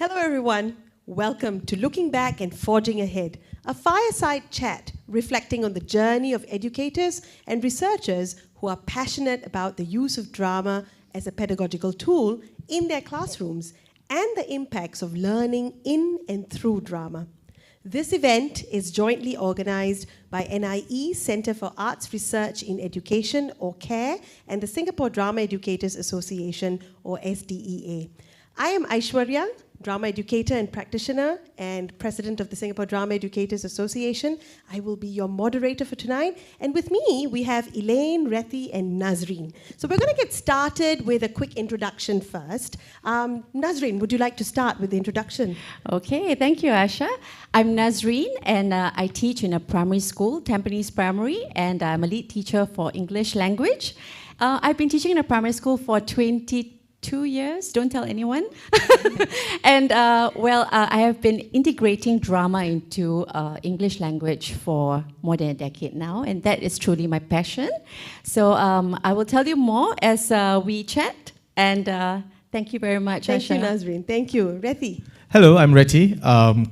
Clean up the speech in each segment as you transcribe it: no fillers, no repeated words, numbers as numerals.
Hello everyone, welcome to Looking Back and Forging Ahead, a fireside chat reflecting on the journey of educators and researchers who are passionate about the use of drama as a pedagogical tool in their classrooms and the impacts of learning in and through drama. This event is jointly organized by NIE Center for Arts Research in Education, or CARE, and the Singapore Drama Educators Association, or SDEA. I am Aishwariyah, Drama Educator and Practitioner and President of the Singapore Drama Educators Association. I will be your moderator for tonight. And with me, we have Elaine, Rethi, and Nazreen. So we're going to get started with a quick introduction first. Nazreen, would you like to start with the introduction? Okay, thank you, Asha. I'm Nazreen, and I teach in a primary school, Tampines Primary, and I'm a lead teacher for English language. I've been teaching in a primary school for 22 years, don't tell anyone. And I have been integrating drama into English language for more than a decade now, and that is truly my passion. So I will tell you more as we chat, and thank you very much, Thank Asha. you, Nazreen. Thank you. Rethi. Hello, I'm Rethi.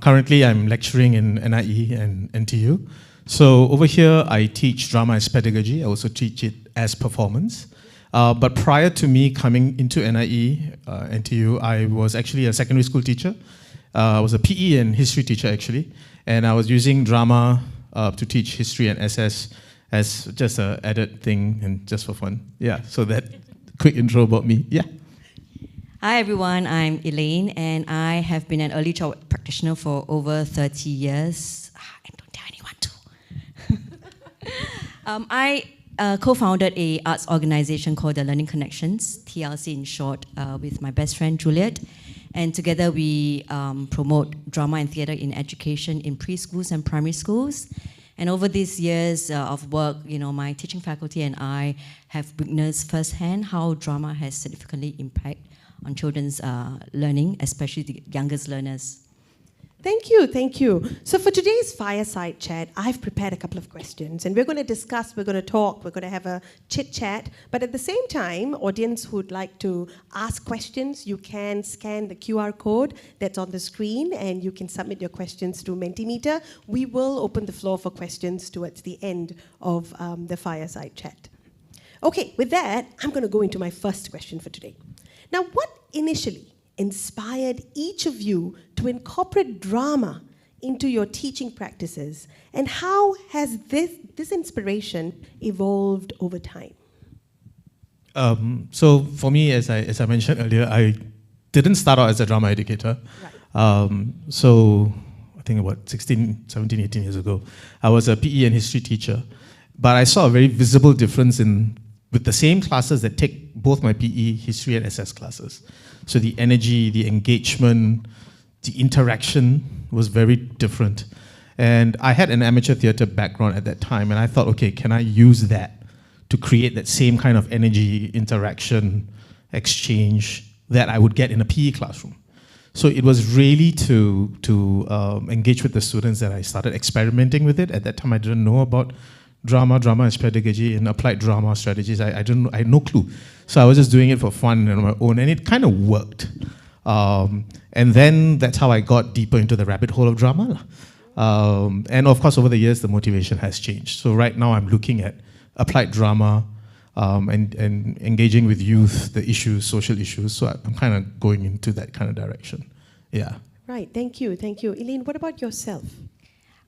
Currently, I'm lecturing in NIE and NTU. So over here, I teach drama as pedagogy. I also teach it as performance. But prior to me coming into NIE, NTU, I was actually a secondary school teacher. I was a PE and history teacher, actually. And I was using drama to teach history and SS as just an added thing and just for fun. Yeah, so that quick intro about me. Yeah. Hi everyone, I'm Elaine, and I have been an early childhood practitioner for over 30 years. And don't tell anyone to. I co-founded a arts organization called the Learning Connections, TLC in short, with my best friend Juliet. And together we promote drama and theatre in education in preschools and primary schools. And over these years of work, my teaching faculty and I have witnessed firsthand how drama has significantly impacted on children's learning, especially the youngest learners. Thank you, thank you. So for today's fireside chat, I've prepared a couple of questions, and we're going to discuss, we're going to talk, we're going to have a chit-chat, but at the same time, audience who'd like to ask questions, you can scan the QR code that's on the screen, and you can submit your questions to Mentimeter. We will open the floor for questions towards the end of the fireside chat. Okay, with that, I'm going to go into my first question for today. Now, what initially inspired each of you to incorporate drama into your teaching practices, and how has this inspiration evolved over time? So for me, as I mentioned earlier, I didn't start out as a drama educator. Right. So I think about 16, 17, 18 years ago, I was a PE and history teacher, but I saw a very visible difference with the same classes that take both my PE, history, and SS classes. So the energy, the engagement, the interaction was very different. And I had an amateur theatre background at that time, and I thought, okay, can I use that to create that same kind of energy, interaction, exchange that I would get in a PE classroom? So it was really to engage with the students that I started experimenting with it. At that time, I didn't know about drama as pedagogy, and applied drama strategies. I had no clue. So I was just doing it for fun and on my own, and it kind of worked. And then that's how I got deeper into the rabbit hole of drama. And of course, over the years, the motivation has changed. So right now, I'm looking at applied drama and engaging with youth, the issues, social issues. So I'm kind of going into that kind of direction. Yeah. Right, thank you, thank you. Elaine, what about yourself?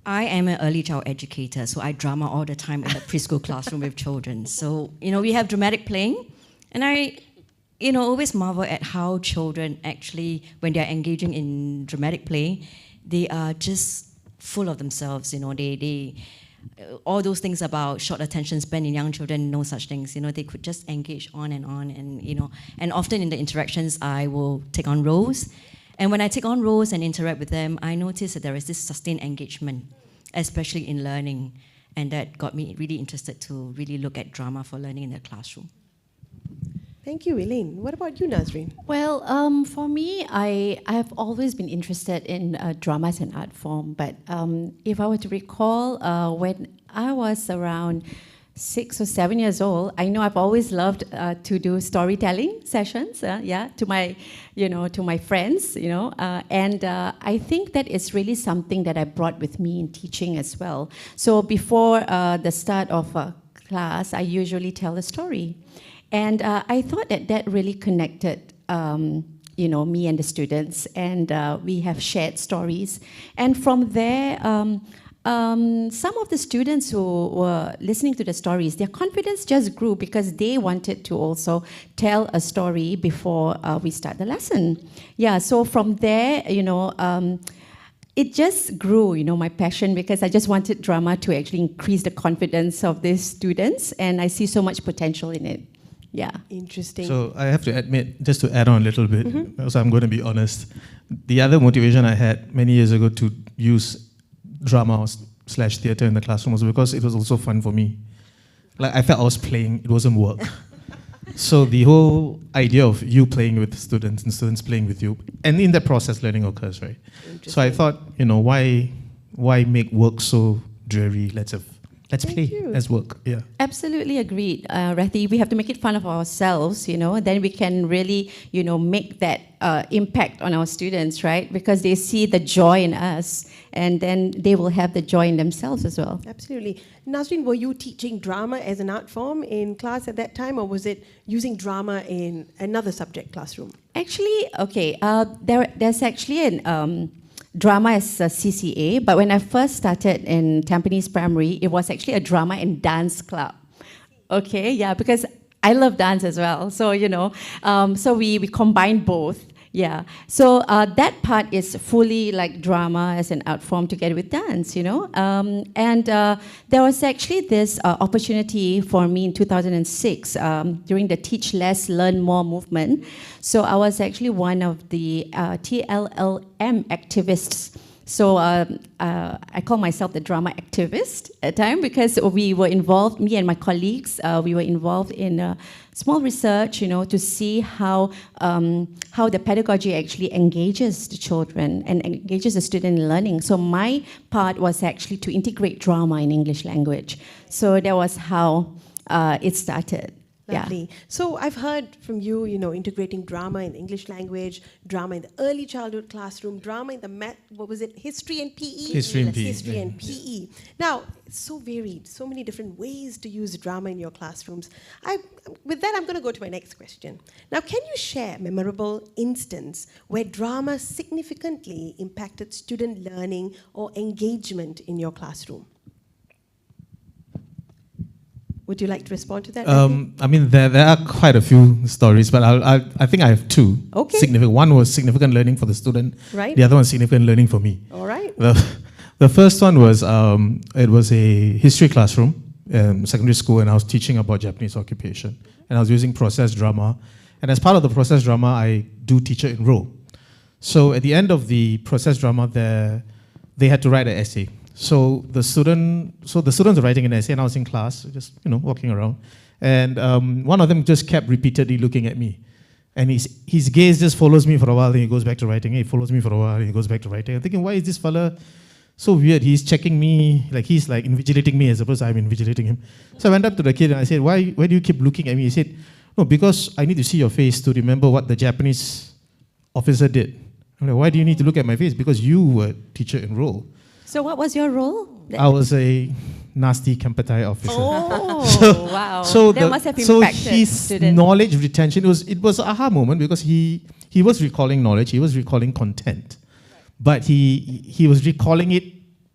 I am an early child educator, so I drama all the time in the preschool classroom with children. So, we have dramatic playing, and I, always marvel at how children actually, when they're engaging in dramatic play, they are just full of themselves, they all those things about short attention span in young children, no such things, they could just engage on, and often in the interactions, I will take on roles. And when I take on roles and interact with them, I notice that there is this sustained engagement, especially in learning. And that got me really interested to really look at drama for learning in the classroom. Thank you, Elaine. What about you, Nazreen? Well, for me, I have always been interested in drama as an art form. But if I were to recall, when I was around 6 or 7 years old, I know I've always loved to do storytelling sessions, to my, to my friends, and I think that is really something that I brought with me in teaching as well. So before the start of a class, I usually tell a story, and I thought that that really connected, me and the students, and we have shared stories, and from there. Some of the students who were listening to the stories, their confidence just grew because they wanted to also tell a story before we start the lesson. Yeah, so from there, it just grew, my passion, because I just wanted drama to actually increase the confidence of these students, and I see so much potential in it. Yeah. Interesting. So I have to admit, just to add on a little bit, so I'm going to be honest, the other motivation I had many years ago to use drama / theatre in the classroom was because it was also fun for me. Like, I felt I was playing, it wasn't work. So the whole idea of you playing with students and students playing with you, and in that process learning occurs, right? So I thought, why make work so dreary? Let's play, let's work. Yeah. Absolutely agreed, Rethi. We have to make it fun of ourselves, then we can really, make that impact on our students, right? Because they see the joy in us, and then they will have the joy in themselves as well. Absolutely. Nazreen, were you teaching drama as an art form in class at that time, or was it using drama in another subject classroom? Actually, okay, there's actually an drama as a CCA, but when I first started in Tampines Primary, it was actually a drama and dance club. Okay, yeah, because I love dance as well. So, so we combined both. Yeah, so that part is fully like drama as an art form together with dance, and there was actually this opportunity for me in 2006 during the Teach Less, Learn More movement. So I was actually one of the TLLM activists. So I call myself the drama activist at the time because we were involved, me and my colleagues, we were involved in small research, to see how the pedagogy actually engages the children and engages the student in learning. So my part was actually to integrate drama in English language. So that was how it started. Lovely. Yeah. So I've heard from you, integrating drama in the English language, drama in the early childhood classroom, drama in the history and PE? History and PE. History and PE. Now, it's so varied, so many different ways to use drama in your classrooms. With that, I'm going to go to my next question. Now, can you share a memorable instance where drama significantly impacted student learning or engagement in your classroom? Would you like to respond to that? I mean, there are quite a few stories, but I think I have two. Okay. Significant. One was significant learning for the student. Right. The other one significant learning for me. All right. The first one was, it was a history classroom, secondary school, and I was teaching about Japanese occupation. And I was using process drama. And as part of the process drama, I do teacher enroll. So at the end of the process drama, they had to write an essay. So the students were writing an essay, and I was in class, just walking around, and one of them just kept repeatedly looking at me, and his gaze just follows me for a while, then he goes back to writing. He follows me for a while, and he goes back to writing. I'm thinking, why is this fella so weird? He's checking me, like he's like invigilating me as opposed to I'm invigilating him. So I went up to the kid and I said, why do you keep looking at me? He said, no, because I need to see your face to remember what the Japanese officer did. I'm like, why do you need to look at my face? Because you were teacher enroll. So what was your role? I was a nasty Kempetai officer. Oh, wow. That must have impacted his students. knowledge retention, it was an aha moment because he was recalling knowledge, he was recalling content. But he was recalling it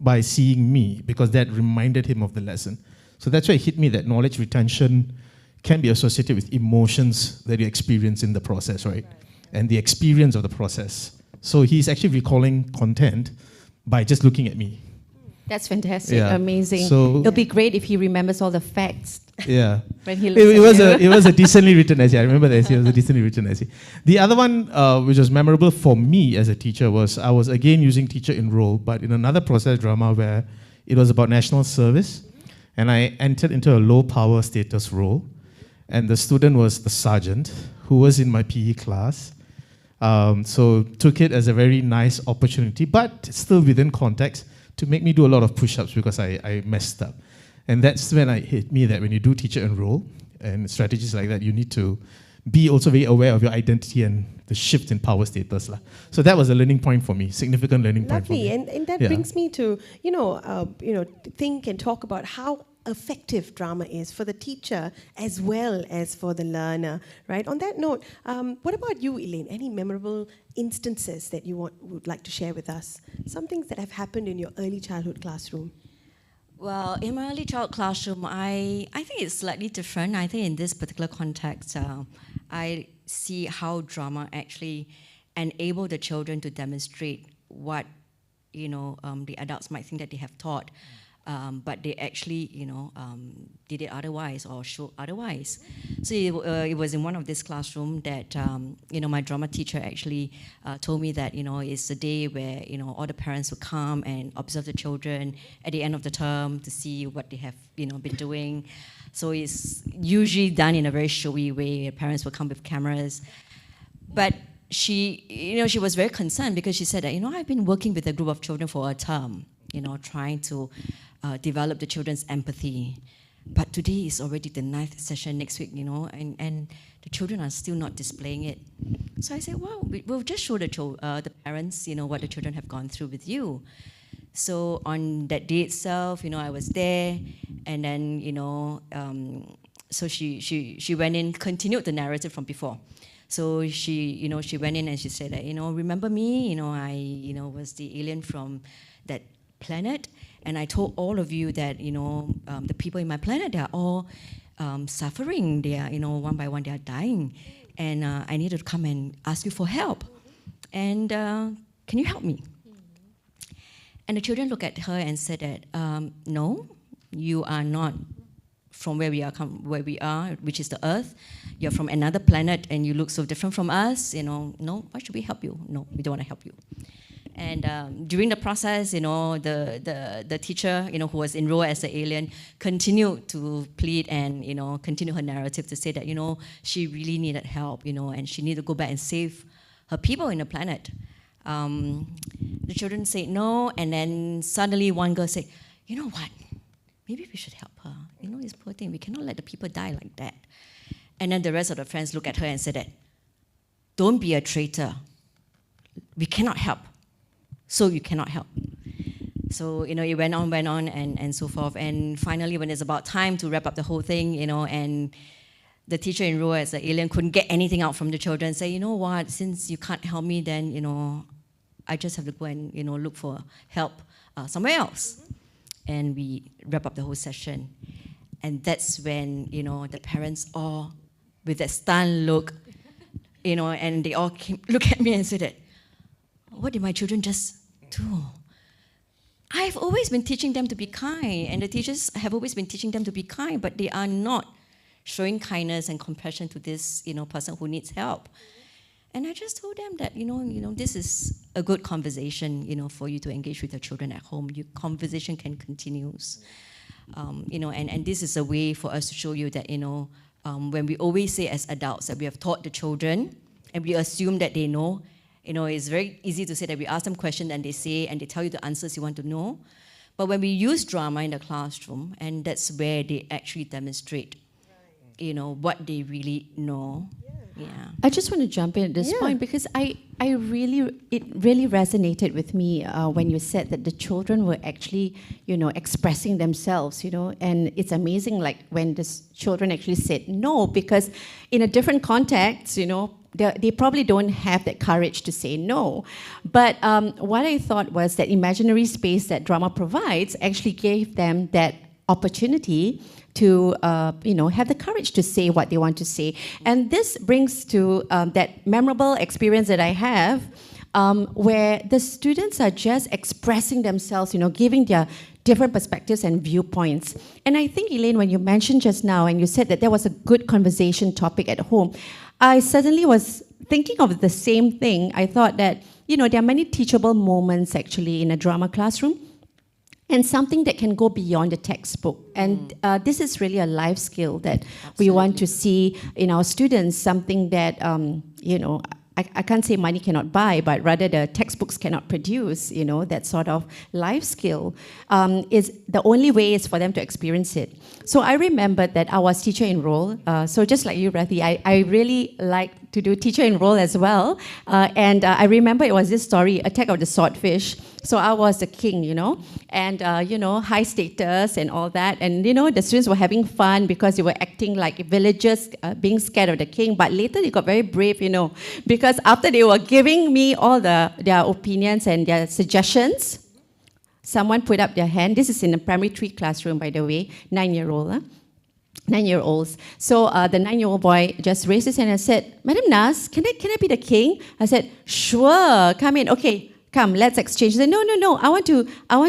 by seeing me because that reminded him of the lesson. So that's why it hit me that knowledge retention can be associated with emotions that you experience in the process, right? And the experience of the process. So he's actually recalling content by just looking at me. That's fantastic, Yeah. amazing. So- It'll be great if he remembers all the facts Yeah. when he looks It was a decently written essay. I remember the essay. It was a decently written essay. The other one, which was memorable for me as a teacher, was I was again using teacher enroll, but in another process drama where it was about national service, and I entered into a low power status role, and the student was the sergeant who was in my PE class. So took it as a very nice opportunity, but still within context, to make me do a lot of push-ups because I messed up. And that's when it hit me that when you do teacher enroll and strategies like that, you need to be also very aware of your identity and the shift in power status. So that was a learning point for me, significant learning point for me. And that brings me to, think and talk about how effective drama is for the teacher as well as for the learner, right? On that note, what about you, Elaine? Any memorable instances that you would like to share with us? Some things that have happened in your early childhood classroom. Well, in my early child classroom, I think it's slightly different. I think in this particular context, I see how drama actually enable the children to demonstrate what, the adults might think that they have taught, but they actually, did it otherwise or showed otherwise. So it was in one of this classroom that, my drama teacher actually told me that, it's a day where, all the parents would come and observe the children at the end of the term to see what they have, been doing. So it's usually done in a very showy way. Parents will come with cameras. But she was very concerned because she said that, I've been working with a group of children for a term, trying to develop the children's empathy. But today is already the 9th session next week, and the children are still not displaying it. So I said, well, we'll just show the parents, what the children have gone through with you. So on that day itself, I was there, and then, so she went in, continued the narrative from before. So she went in and she said that, remember me, I, was the alien from that planet, and I told all of you that, the people in my planet, they are all suffering. They are, one by one, they are dying. And I needed to come and ask you for help. And can you help me? And the children looked at her and said that, no, you are not from where we are, which is the Earth. You're from another planet and you look so different from us. No, why should we help you? No, we don't want to help you. And during the process, the teacher, who was enrolled as an alien, continued to plead and, continue her narrative to say that, she really needed help, and she needed to go back and save her people in the planet. The children said no, and then suddenly one girl said, you know what? Maybe we should help her. This poor thing, we cannot let the people die like that. And then the rest of the friends looked at her and said that, don't be a traitor. We cannot help. So you cannot help. So, it went on and so forth. And finally, when it's about time to wrap up the whole thing, and the teacher enrolled as an alien couldn't get anything out from the children, say, you know what, since you can't help me, then, I just have to go and, look for help somewhere else. And we wrap up the whole session. And that's when, the parents all, with that stunned look, and they all look at me and said that, what did my children just do? I've always been teaching them to be kind, and the teachers have always been teaching them to be kind, but they are not showing kindness and compassion to this, person who needs help. And I just told them that, this is a good conversation, for you to engage with your children at home. Your conversation can continue. And this is a way for us to show you that, when we always say as adults that we have taught the children, and we assume that they know, it's very easy to say that we ask them questions and they say, and they tell you the answers you want to know. But when we use drama in the classroom, and that's where they actually demonstrate, what they really know. Yeah. I just want to jump in at this point because it really resonated with me when you said that the children were actually, expressing themselves, and it's amazing, like when the children actually said no, because in a different context, they probably don't have that courage to say no. But what I thought was that imaginary space that drama provides actually gave them that opportunity to have the courage to say what they want to say. And this brings to that memorable experience that I have where the students are just expressing themselves, giving their different perspectives and viewpoints. And I think, Elaine, when you mentioned just now and you said that there was a good conversation topic at home, I suddenly was thinking of the same thing. I thought that, there are many teachable moments actually in a drama classroom, and something that can go beyond the textbook. And this is really a life skill that we want to see in our students, something that, I can't say money cannot buy, but rather the textbooks cannot produce, that sort of life skill. Is the only way is for them to experience it. So I remember that I was teacher enroll. So just like you, Rathi, I really like to do teacher enroll as well. And I remember it was this story, Attack of the Swordfish. So I was the king, and high status and all that. And the students were having fun because they were acting like villagers being scared of the king. But later they got very brave, because after they were giving me all their opinions and their suggestions, someone put up their hand. This is in a primary 3 classroom, by the way, 9-year-olds. So the 9-year-old boy just raised his hand and said, Madam Nas, can I be the king? I said, sure, come in. Okay, come, let's exchange. He said, no, I want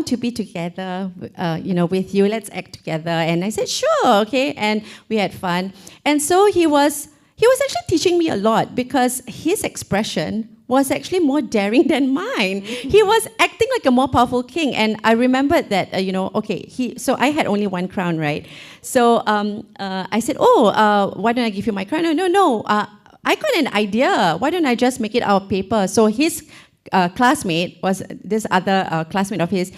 to be together, with you. Let's act together. And I said, sure, okay. And we had fun. And so he was actually teaching me a lot because his expression was actually more daring than mine. He was acting like a more powerful king. And I remembered that, so I had only 1 crown, right? So I said, why don't I give you my crown? No, I got an idea. Why don't I just make it out of paper? So his classmate was this other classmate of his,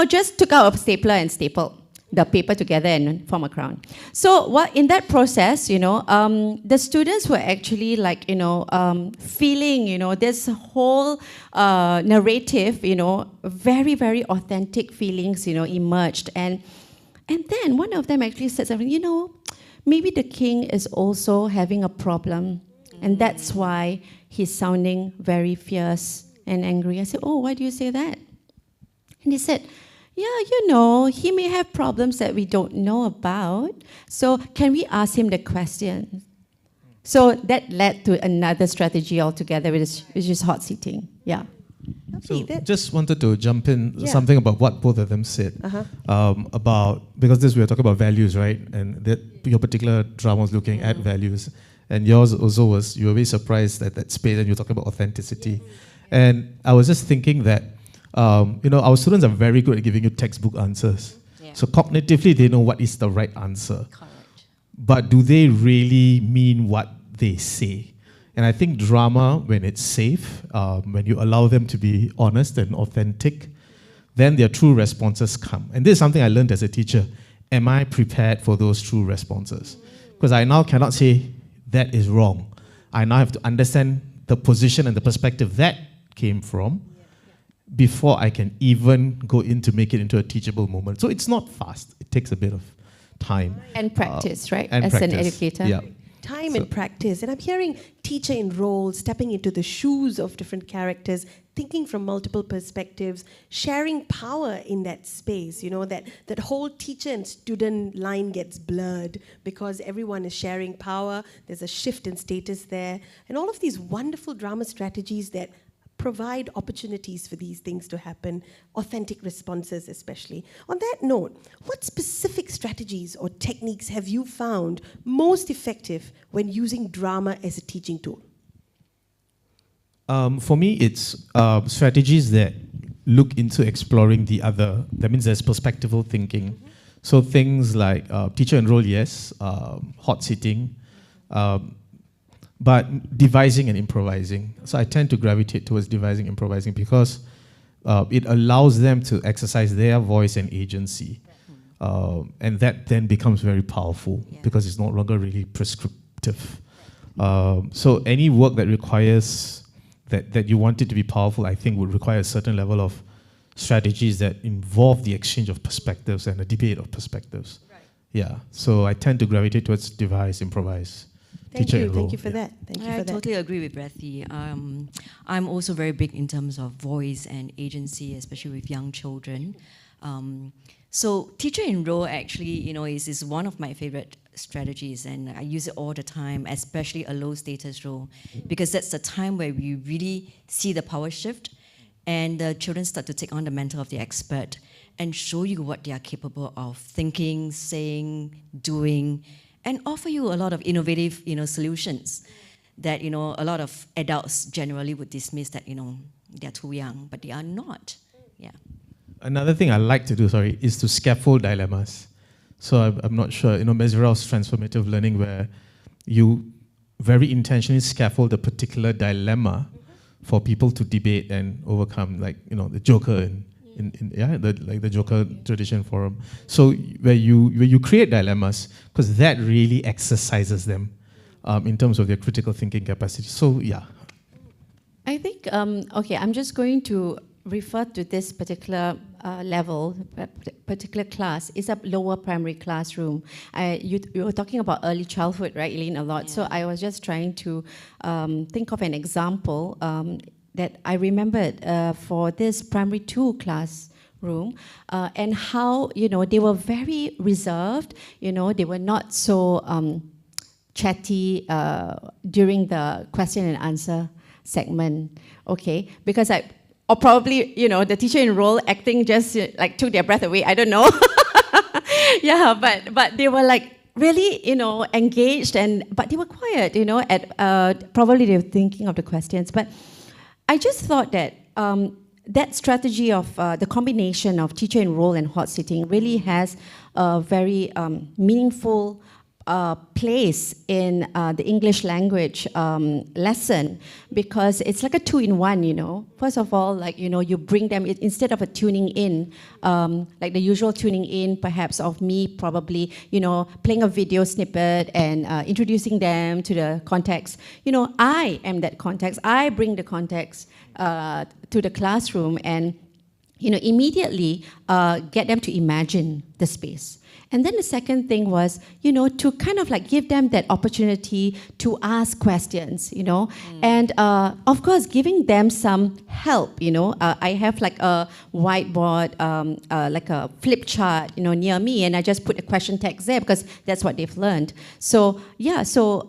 just took out a stapler and stapled the paper together and form a crown. So in that process, the students were actually feeling, this whole narrative, very, very authentic feelings, emerged. And then one of them actually said something, maybe the king is also having a problem. And that's why he's sounding very fierce and angry. I said, why do you say that? And he said, yeah, he may have problems that we don't know about. So can we ask him the question? So that led to another strategy altogether, which is hot seating. Yeah. So just wanted to jump in something about what both of them said because we were talking about values, right? And that your particular drama was looking at values, and yours also was, you were very surprised at that space, and you were talking about authenticity. And I was just thinking that our students are very good at giving you textbook answers. Yeah. So cognitively, they know what is the right answer. Correct. But do they really mean what they say? And I think drama, when it's safe, when you allow them to be honest and authentic, then their true responses come. And this is something I learned as a teacher. Am I prepared for those true responses? Because I now cannot say that is wrong. I now have to understand the position and the perspective that came from before I can even go in to make it into a teachable moment. So it's not fast. It takes a bit of time. And practice, right? And as practice. An educator. Yeah. Time and practice. And I'm hearing teacher enroll, stepping into the shoes of different characters, thinking from multiple perspectives, sharing power in that space. That whole teacher and student line gets blurred because everyone is sharing power. There's a shift in status there. And all of these wonderful drama strategies that provide opportunities for these things to happen, authentic responses especially. On that note, what specific strategies or techniques have you found most effective when using drama as a teaching tool? For me, it's strategies that look into exploring the other. That means there's perspectival thinking. Mm-hmm. So things like teacher enroll, yes, hot seating, but devising and improvising. So I tend to gravitate towards devising, improvising because it allows them to exercise their voice and agency. And that then becomes very powerful because it's no longer really prescriptive. So any work that requires that you want it to be powerful, I think would require a certain level of strategies that involve the exchange of perspectives and a debate of perspectives. Right. Yeah, so I tend to gravitate towards devise, improvise. Thank you for that. I totally agree with Rathi. I'm also very big in terms of voice and agency, especially with young children. So teacher enroll actually, is one of my favorite strategies, and I use it all the time, especially a low status role, because that's the time where we really see the power shift, and the children start to take on the mantle of the expert and show you what they are capable of thinking, saying, doing, and offer you a lot of innovative, solutions that, a lot of adults generally would dismiss that, they're too young, but they are not. Yeah. Another thing I like to do, is to scaffold dilemmas. So I'm not sure, Mesrel's transformative learning where you very intentionally scaffold a particular dilemma for people to debate and overcome, like, you know, the Joker the Joker tradition forum. So where you create dilemmas, because that really exercises them in terms of their critical thinking capacity. So yeah. I think, okay, I'm just going to refer to this particular level, particular class. It's a lower primary classroom. You were talking about early childhood, right, Elaine, a lot. Yeah. So I was just trying to think of an example that I remembered for this primary 2 classroom, and how, you know, they were very reserved. You know, they were not so chatty during the question and answer segment, okay? Because or probably, you know, the teacher in role acting just like took their breath away, I don't know. Yeah, but they were like really, you know, engaged, but they were quiet, you know, probably they were thinking of the questions. But I just thought that that strategy of the combination of teacher in role and hot sitting really has a very meaningful place in the English language lesson, because it's like a 2-in-1, you know. First of all, like, you know, you bring them, instead of a tuning in, like the usual tuning in, perhaps of me probably, you know, playing a video snippet and introducing them to the context. You know, I am that context. I bring the context to the classroom and, you know, immediately get them to imagine the space. And then the second thing was, you know, to kind of like give them that opportunity to ask questions, you know, and of course, giving them some help, you know. I have like a whiteboard, like a flip chart, you know, near me, and I just put a question text there because that's what they've learned. So, yeah, so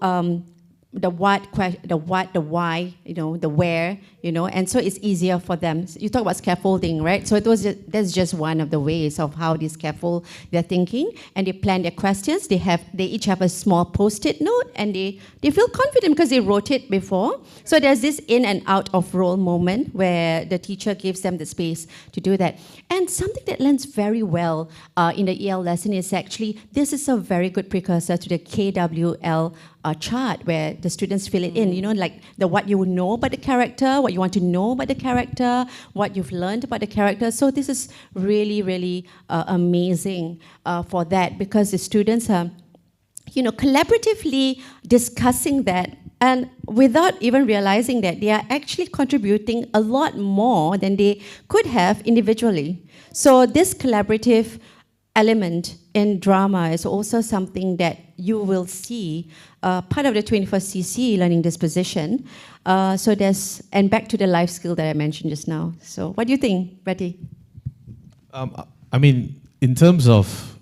the what, the why, you know, the where, you know, and so it's easier for them. You talk about scaffolding, right? So that's just one of the ways of how they scaffold their thinking, and they plan their questions. They each have a small post-it note, and they feel confident because they wrote it before. So there's this in and out of role moment where the teacher gives them the space to do that. And something that lands very well in the EL lesson is actually, this is a very good precursor to the KWL chart where the students fill it in, you know, like the what you know about the character, what you want to know about the character, what you've learned about the character. So this is really, really amazing for that, because the students are, you know, collaboratively discussing that, and without even realizing that they are actually contributing a lot more than they could have individually. So this collaborative element in drama is also something that you will see part of the 21st CC learning disposition. So there's, and back to the life skill that I mentioned just now. So what do you think, Betty? I mean, in terms of,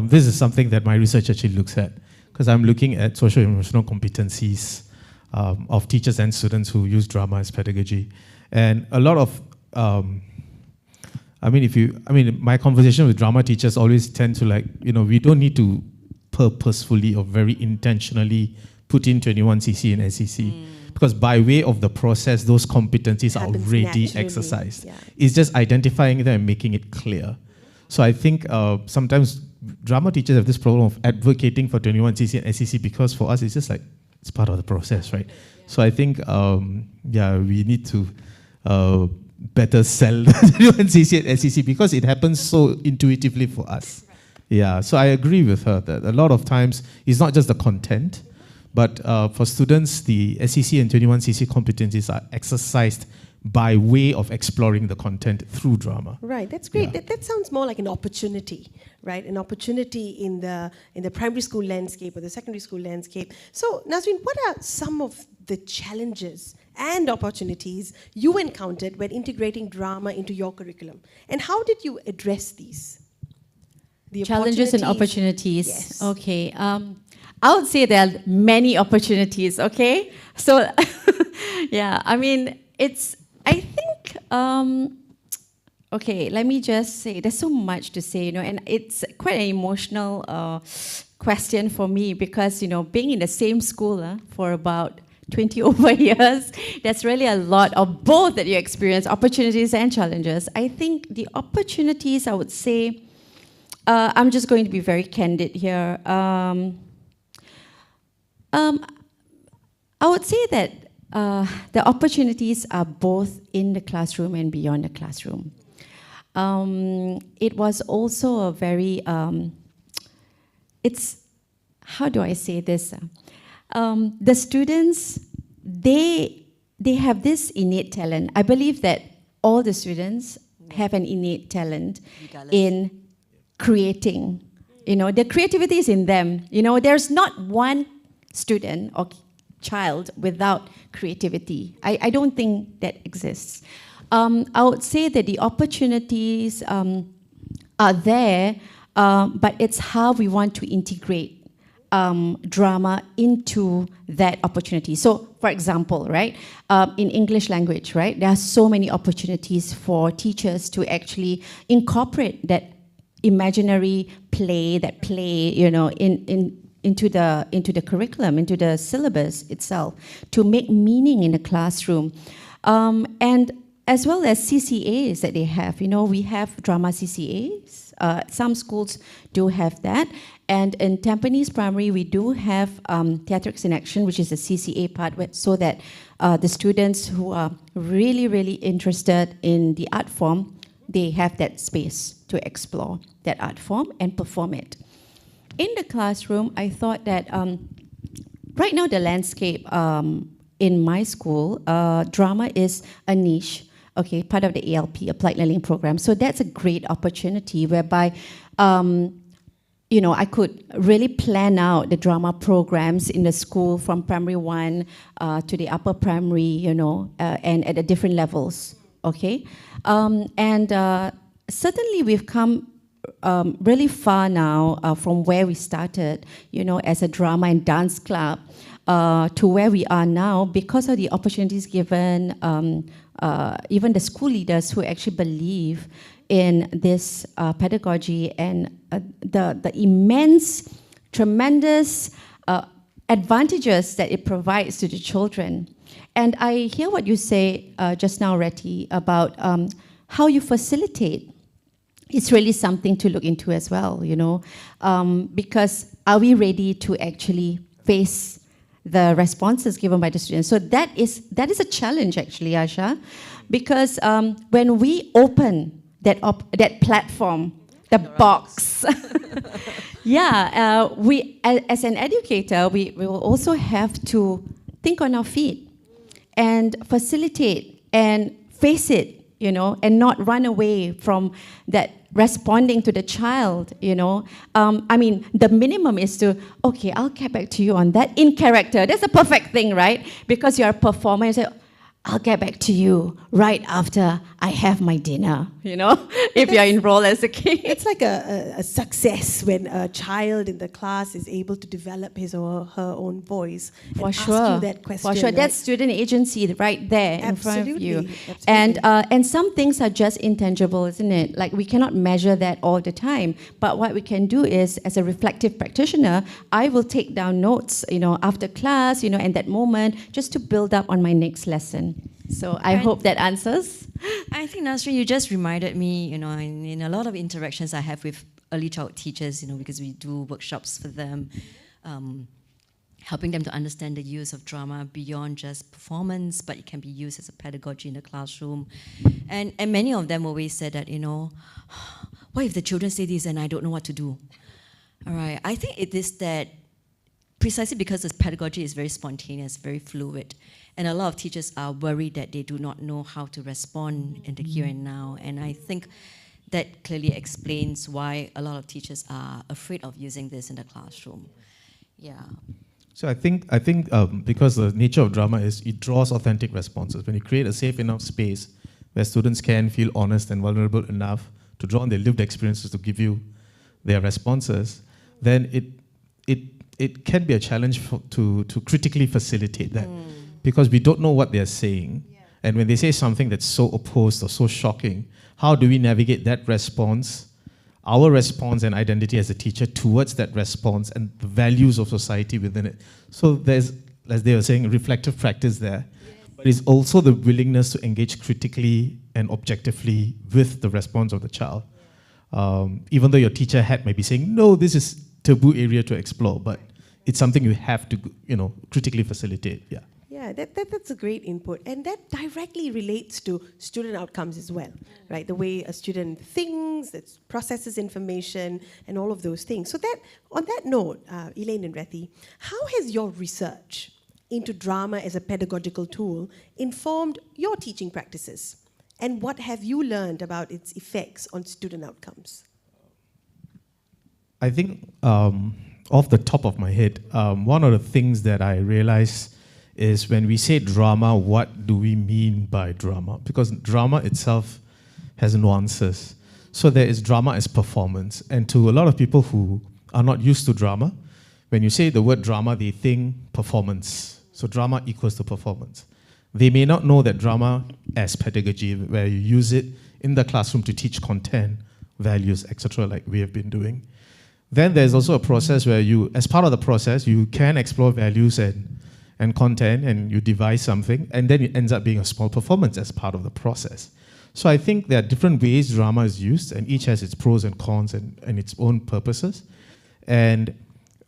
this is something that my research actually looks at, because I'm looking at social emotional competencies of teachers and students who use drama as pedagogy. And a lot of, my conversation with drama teachers always tend to, like, you know, we don't need to purposefully or very intentionally put in 21CC and SCC, because by way of the process, those competencies are already naturally exercised. Yeah. It's just identifying them and making it clear. So I think sometimes drama teachers have this problem of advocating for 21CC and SCC, because for us, it's just like, it's part of the process, right? Yeah. So I think, we need to better sell 21CC and SCC, because it happens so intuitively for us. Yeah, so I agree with her that a lot of times it's not just the content, but for students, the SCC and 21CC competencies are exercised by way of exploring the content through drama. Right, that's great. Yeah. That sounds more like an opportunity, right? An opportunity in the primary school landscape or the secondary school landscape. So, Nazreen, what are some of the challenges and opportunities you encountered when integrating drama into your curriculum? And how did you address these? The challenges and opportunities. Yes. Okay. I would say there are many opportunities, okay? So, yeah, I mean, I think, okay, let me just say, there's so much to say, you know, and it's quite an emotional question for me, because, you know, being in the same school for about 20 over years, that's really a lot of both that you experience, opportunities and challenges. I think the opportunities, I would say, I'm just going to be very candid here. I would say that the opportunities are both in the classroom and beyond the classroom. It was also a very, how do I say this? The students, they have this innate talent. I believe that all the students have an innate talent in creating. You know, the creativity is in them. You know, there's not one student or child without creativity. I don't think that exists. I would say that the opportunities are there, but it's how we want to integrate drama into that opportunity. So, for example, right, in English language, right, there are so many opportunities for teachers to actually incorporate that imaginary play, you know, into the curriculum, into the syllabus itself, to make meaning in the classroom, and as well as CCAs that they have. You know, we have drama CCAs. Some schools do have that, and in Tampines Primary we do have Theatrics in Action, which is a CCA part, so that the students who are really, really interested in the art form, they have that space to explore that art form and perform it. In the classroom, I thought that right now the landscape in my school, drama is a niche, okay, part of the ALP, Applied Learning Program. So that's a great opportunity whereby, you know, I could really plan out the drama programs in the school from primary 1 to the upper primary, you know, and at the different levels, okay? Certainly we've come really far now from where we started, you know, as a drama and dance club, to where we are now because of the opportunities given, even the school leaders who actually believe in this pedagogy and the immense, tremendous advantages that it provides to the children. And I hear what you say just now, Reti, about how you facilitate. It's really something to look into as well, you know, because are we ready to actually face the responses given by the students? So that is a challenge, actually, Asha, because when we open that platform, the box, yeah, we as an educator, we will also have to think on our feet and facilitate and face it, you know, and not run away from that responding to the child, you know. I mean, the minimum is to, okay, I'll get back to you on that in character. That's a perfect thing, right? Because you're a performer, you say, I'll get back to you right after I have my dinner, you know, if you're enrolled as a kid. It's like a success when a child in the class is able to develop his or her own voice and ask you that question. For sure, right? That's student agency right there in front of you. Absolutely. And some things are just intangible, isn't it? Like we cannot measure that all the time. But what we can do is, as a reflective practitioner, I will take down notes, you know, after class, you know, and that moment, just to build up on my next lesson. So I hope that answers. I think, Nazreen, you just reminded me, you know, in a lot of interactions I have with early child teachers, you know, because we do workshops for them, helping them to understand the use of drama beyond just performance, but it can be used as a pedagogy in the classroom. And many of them always said that, you know, what if the children say this and I don't know what to do? All right, I think it is that precisely because this pedagogy is very spontaneous, very fluid, and a lot of teachers are worried that they do not know how to respond in the here and now. And I think that clearly explains why a lot of teachers are afraid of using this in the classroom. Yeah. So I think because the nature of drama is it draws authentic responses. When you create a safe enough space where students can feel honest and vulnerable enough to draw on their lived experiences to give you their responses, then it can be a challenge to critically facilitate that. Because we don't know what they're saying. Yeah. And when they say something that's so opposed or so shocking, how do we navigate that response, our response and identity as a teacher towards that response and the values of society within it? So there's, as they were saying, reflective practice there. Yes. But it's also the willingness to engage critically and objectively with the response of the child. Yeah. Even though your teacher hat might be saying, no, this is taboo area to explore, but it's something you have to, critically facilitate. Yeah. Yeah, that's a great input. And that directly relates to student outcomes as well, right? The way a student thinks, that processes information, and all of those things. So on that note, Elaine and Rethi, how has your research into drama as a pedagogical tool informed your teaching practices? And what have you learned about its effects on student outcomes? I think off the top of my head, one of the things that I realized is when we say drama, what do we mean by drama? Because drama itself has nuances. So there is drama as performance. And to a lot of people who are not used to drama, when you say the word drama, they think performance. So drama equals to performance. They may not know that drama as pedagogy, where you use it in the classroom to teach content, values, etc., like we have been doing. Then there's also a process where you, as part of the process, you can explore values and content, and you devise something, and then it ends up being a small performance as part of the process. So I think there are different ways drama is used, and each has its pros and cons and its own purposes. And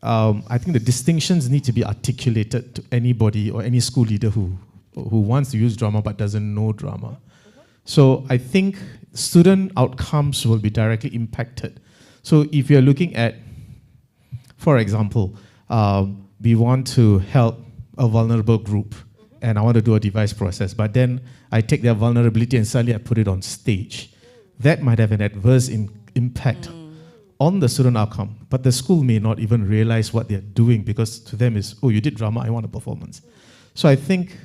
I think the distinctions need to be articulated to anybody or any school leader who wants to use drama but doesn't know drama. So I think student outcomes will be directly impacted. So if you're looking at, for example, we want to help a vulnerable group, and I want to do a device process, but then I take their vulnerability and suddenly I put it on stage. That might have an adverse impact on the student outcome, but the school may not even realize what they're doing, because to them is, oh, you did drama, I want a performance. So I think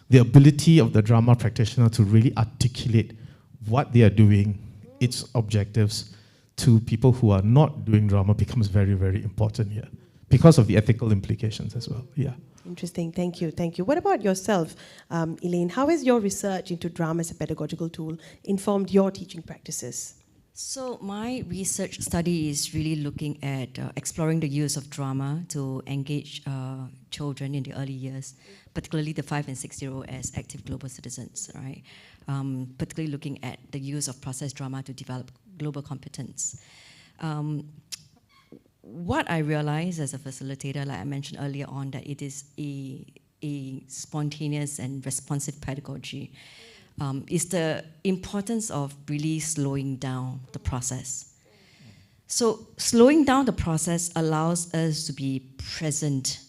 the ability of the drama practitioner to really articulate what they are doing, its objectives, to people who are not doing drama becomes very, very important here, because of the ethical implications as well. Yeah. Interesting. Thank you. Thank you. What about yourself, Elaine? How has your research into drama as a pedagogical tool informed your teaching practices? So my research study is really looking at exploring the use of drama to engage children in the early years, particularly the 5- and 6-year-old as active global citizens, right? Particularly looking at the use of process drama to develop global competence. What I realized as a facilitator, like I mentioned earlier on, that it is a spontaneous and responsive pedagogy, is the importance of really slowing down the process. So slowing down the process allows us to be present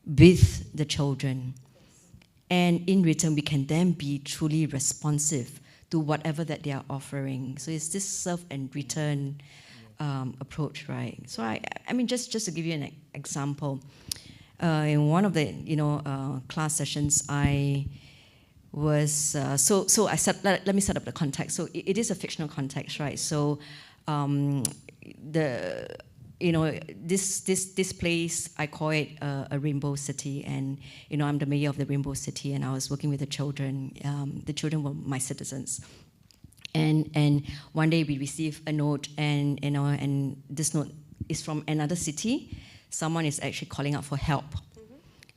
with the children. And in return, we can then be truly responsive to whatever that they are offering. So it's this serve and return approach, right? So I mean, just to give you an example, in one of the class sessions, I was let me set up the context. So it is a fictional context, right? So this place, I call it a rainbow city, and I'm the mayor of the rainbow city, and I was working with the children. The children were my citizens. And one day we received a note, and this note is from another city. Someone is actually calling out for help,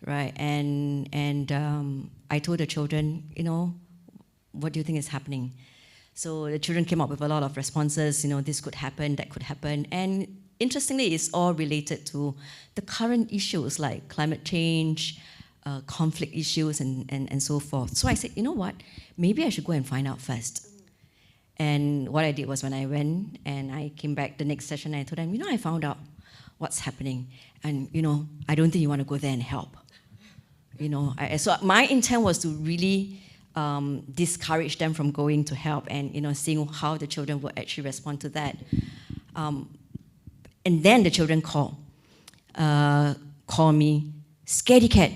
right? And I told the children, what do you think is happening? So the children came up with a lot of responses. This could happen, that could happen, and interestingly, it's all related to the current issues like climate change, conflict issues, and so forth. So I said, you know what? Maybe I should go and find out first. And what I did was, when I went and I came back the next session, I told them, I found out what's happening. And, I don't think you want to go there and help. So my intent was to really discourage them from going to help, and, seeing how the children would actually respond to that. And then the children call me, scaredy cat.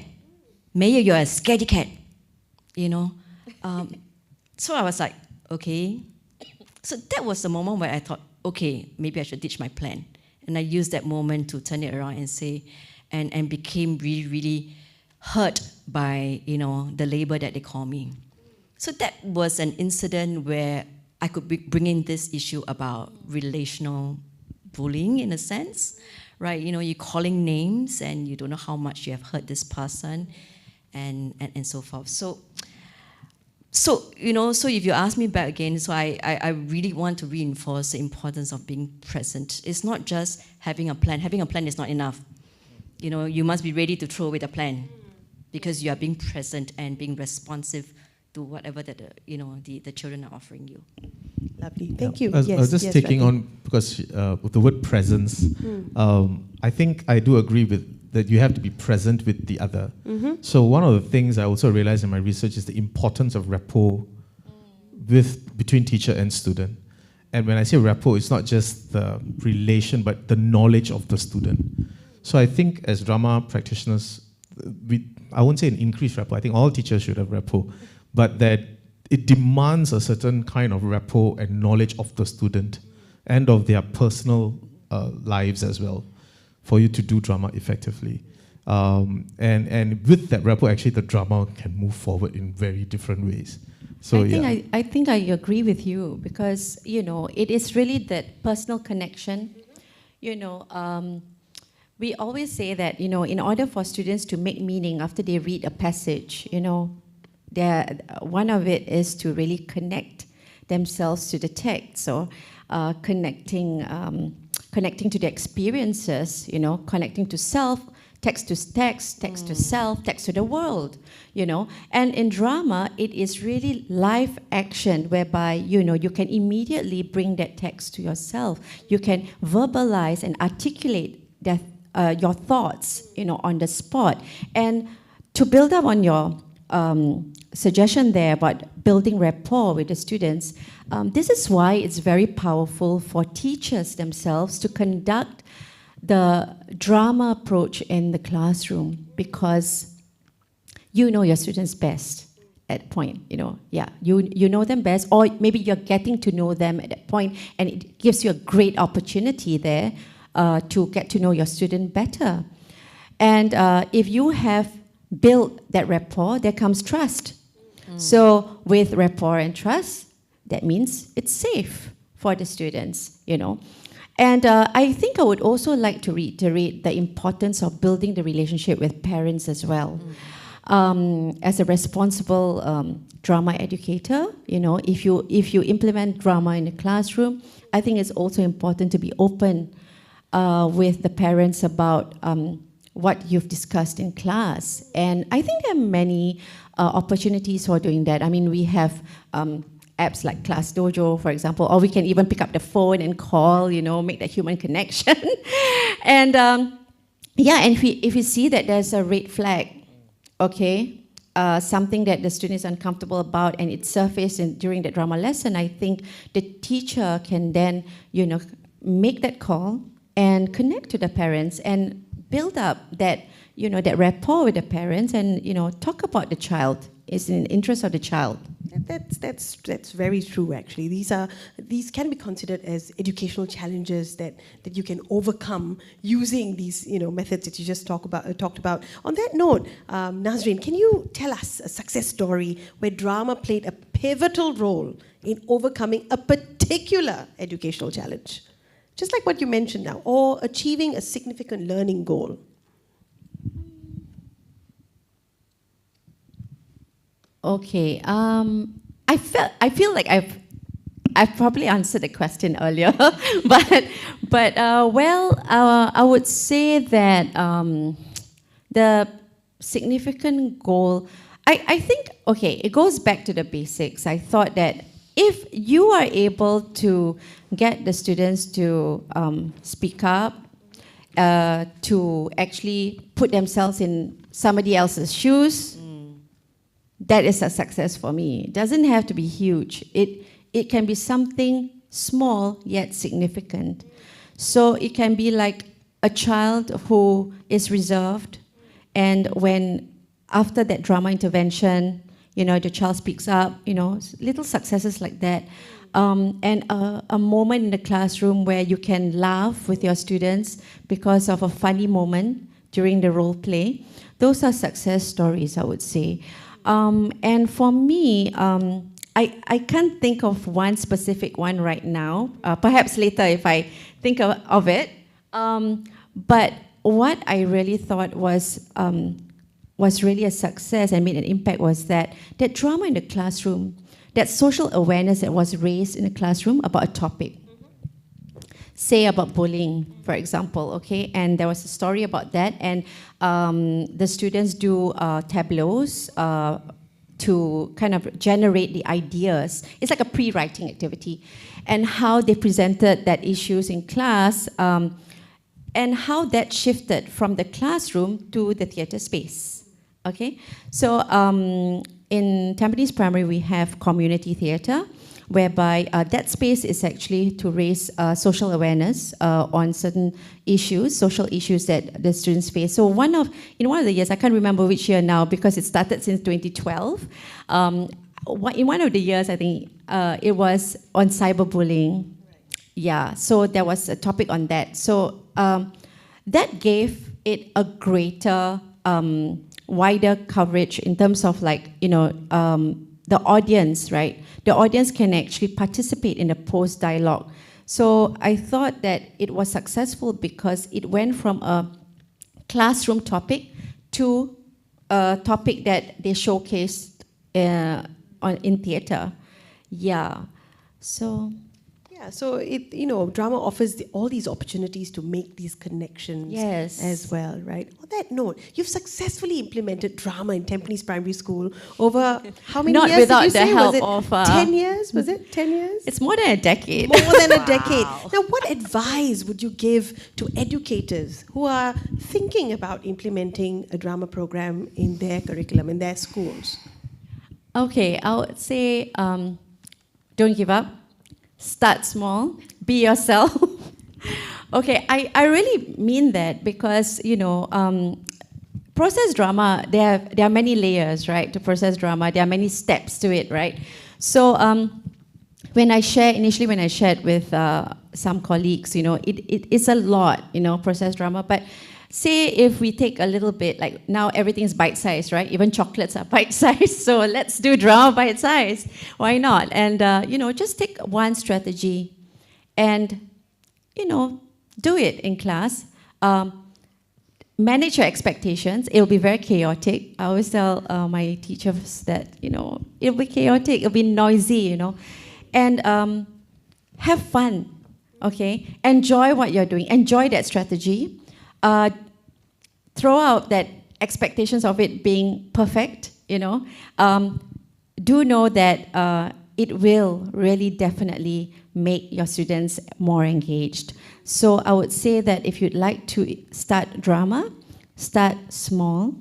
Mayor, you're a scaredy cat. So I was like, okay. So that was the moment where I thought, okay, maybe I should ditch my plan. And I used that moment to turn it around and say, and became really, really hurt by, the label that they call me. So that was an incident where I could bring in this issue about relational bullying, in a sense, right? You're calling names and you don't know how much you have hurt this person, and so forth. So if you ask me back again, so I really want to reinforce the importance of being present. It's not just having a plan. Having a plan is not enough. you must be ready to throw away the plan because you are being present and being responsive to whatever that the children are offering you. Lovely, thank you. I was just taking on, because with the word presence, I think I do agree with that you have to be present with the other. So one of the things I also realized in my research is the importance of rapport between teacher and student. And when I say rapport, it's not just the relation, but the knowledge of the student. So I think as drama practitioners, I won't say an increased rapport, I think all teachers should have rapport, but that it demands a certain kind of rapport and knowledge of the student and of their personal lives as well for you to do drama effectively. And with that rapport, actually the drama can move forward in very different ways. So I think I agree with you because, it is really that personal connection. We always say that, in order for students to make meaning after they read a passage, one of it is to really connect themselves to the text. So connecting to the experiences, connecting to self, text to text, text to self, text to the world, And in drama, it is really live action whereby, you can immediately bring that text to yourself. You can verbalize and articulate your thoughts, on the spot. And to build up on your suggestion there about building rapport with the students, this is why it's very powerful for teachers themselves to conduct the drama approach in the classroom, because you know your students best at that point, you know them best, or maybe you're getting to know them at that point, and it gives you a great opportunity there to get to know your student better. And if you have built that rapport, there comes trust. So with rapport and trust, that means it's safe for the students, And I think I would also like to reiterate the importance of building the relationship with parents as well. As a responsible drama educator, if you implement drama in the classroom, I think it's also important to be open with the parents about what you've discussed in class. And I think there are many opportunities for doing that. I mean, we have apps like Class Dojo, for example, or we can even pick up the phone and call, make that human connection. And and if we see that there's a red flag, something that the student is uncomfortable about and it surfaced during the drama lesson, I think the teacher can then, make that call and connect to the parents and build up that, that rapport with the parents and, talk about the child. It's in the interest of the child. That's very true, actually. These can be considered as educational challenges that you can overcome using these methods that you just talked about. On that note, Nazreen, can you tell us a success story where drama played a pivotal role in overcoming a particular educational challenge, just like what you mentioned now, or achieving a significant learning goal? Okay. I feel like I've probably answered the question earlier, but I would say that the significant goal, I think, it goes back to the basics. I thought that if you are able to get the students to speak up, to actually put themselves in somebody else's shoes, that is a success for me. It doesn't have to be huge. It can be something small yet significant. So it can be like a child who is reserved, and when after that drama intervention, the child speaks up, little successes like that. And a moment in the classroom where you can laugh with your students because of a funny moment during the role play. Those are success stories, I would say. And for me, I can't think of one specific one right now. Perhaps later if I think of it. But what I really thought was really a success and made an impact was that drama in the classroom, that social awareness that was raised in the classroom about a topic. say about bullying, for example, okay? And there was a story about that, and the students do tableaus to kind of generate the ideas. It's like a pre-writing activity, and how they presented that issues in class, and how that shifted from the classroom to the theatre space, okay? So in Tampines Primary, we have community theatre, whereby that space is actually to raise social awareness on certain issues, social issues that the students face. So in one of the years, I can't remember which year now because it started since 2012. In one of the years, I think it was on cyberbullying. Yeah, so there was a topic on that. So that gave it a greater, wider coverage in terms of the audience, right? The audience can actually participate in the post dialogue. So I thought that it was successful because it went from a classroom topic to a topic that they showcased in theatre. Yeah, so... Yeah, so drama offers all these opportunities to make these connections as well, right? On that note, you've successfully implemented drama in Tampines Primary School over how many Not years without did you the say? help Was it of... 10 years? Was it 10 years? It's more than a decade. More than a decade. Now, what advice would you give to educators who are thinking about implementing a drama program in their curriculum, in their schools? Okay, I would say don't give up. Start small, be yourself. Okay, I really mean that because, process drama, there are many layers, right, to process drama. There are many steps to it, right? So initially when I shared with some colleagues, it is a lot, process drama, but say if we take a little bit, like now everything's bite-sized, right? Even chocolates are bite-sized, so let's do drama bite-sized. Why not? And, just take one strategy and, do it in class. Manage your expectations. It'll be very chaotic. I always tell my teachers that, it'll be chaotic, it'll be noisy, and have fun, okay? Enjoy what you're doing. Enjoy that strategy. Throw out that expectations of it being perfect, do know that it will really definitely make your students more engaged. So I would say that if you'd like to start drama, start small.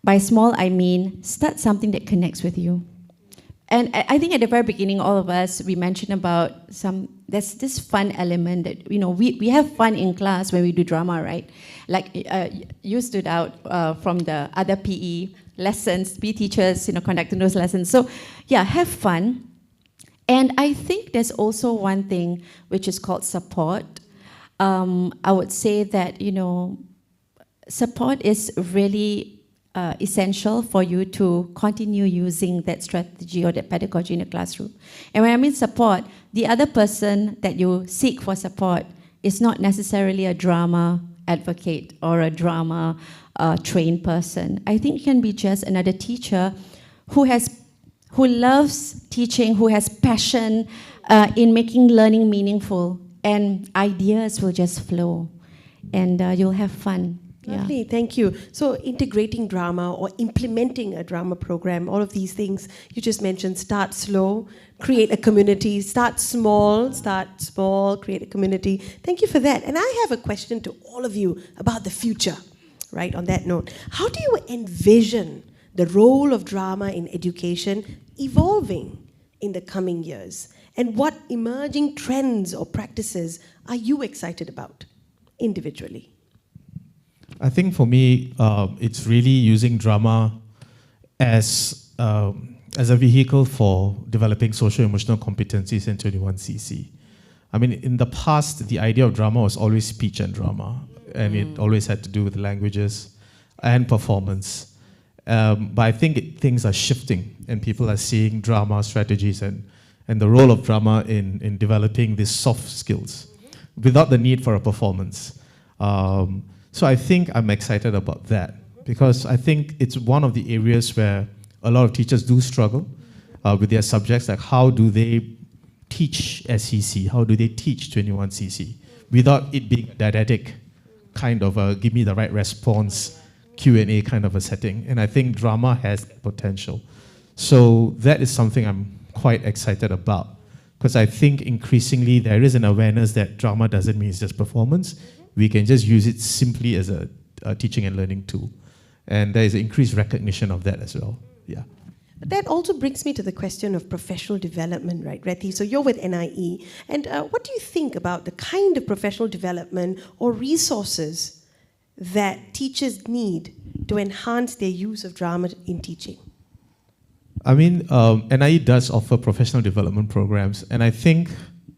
By small, I mean start something that connects with you. And I think at the very beginning, all of us, we mentioned about there's this fun element that, we have fun in class when we do drama, right? Like you stood out from the other PE lessons, PE teachers, conducting those lessons. So yeah, have fun. And I think there's also one thing which is called support. I would say that, support is really essential for you to continue using that strategy or that pedagogy in the classroom. And when I mean support, the other person that you seek for support is not necessarily a drama advocate or a drama trained person. I think it can be just another teacher who loves teaching, who has passion in making learning meaningful, and ideas will just flow, and you'll have fun. Lovely, Yeah. thank you. So integrating drama or implementing a drama program, all of these things you just mentioned, start slow, create a community, start small, create a community. Thank you for that. And I have a question to all of you about the future, right, on that note. How do you envision the role of drama in education evolving in the coming years? And what emerging trends or practices are you excited about individually? I think for me, it's really using drama as a vehicle for developing social-emotional competencies in 21CC. I mean, in the past, the idea of drama was always speech and drama, and it always had to do with languages and performance. But I think things are shifting, and people are seeing drama strategies and the role of drama in developing these soft skills without the need for a performance. So I think I'm excited about that because I think it's one of the areas where a lot of teachers do struggle with their subjects, like how do they teach SCC? How do they teach 21cc without it being a didactic kind of a give me the right response Q&A kind of a setting? And I think drama has potential. So that is something I'm quite excited about, because I think increasingly there is an awareness that drama doesn't mean it's just performance. We can just use it simply as a teaching and learning tool. And there is an increased recognition of that as well. Yeah. But that also brings me to the question of professional development, right, Rethi? So you're with NIE. And what do you think about the kind of professional development or resources that teachers need to enhance their use of drama in teaching? I mean, NIE does offer professional development programs. And I think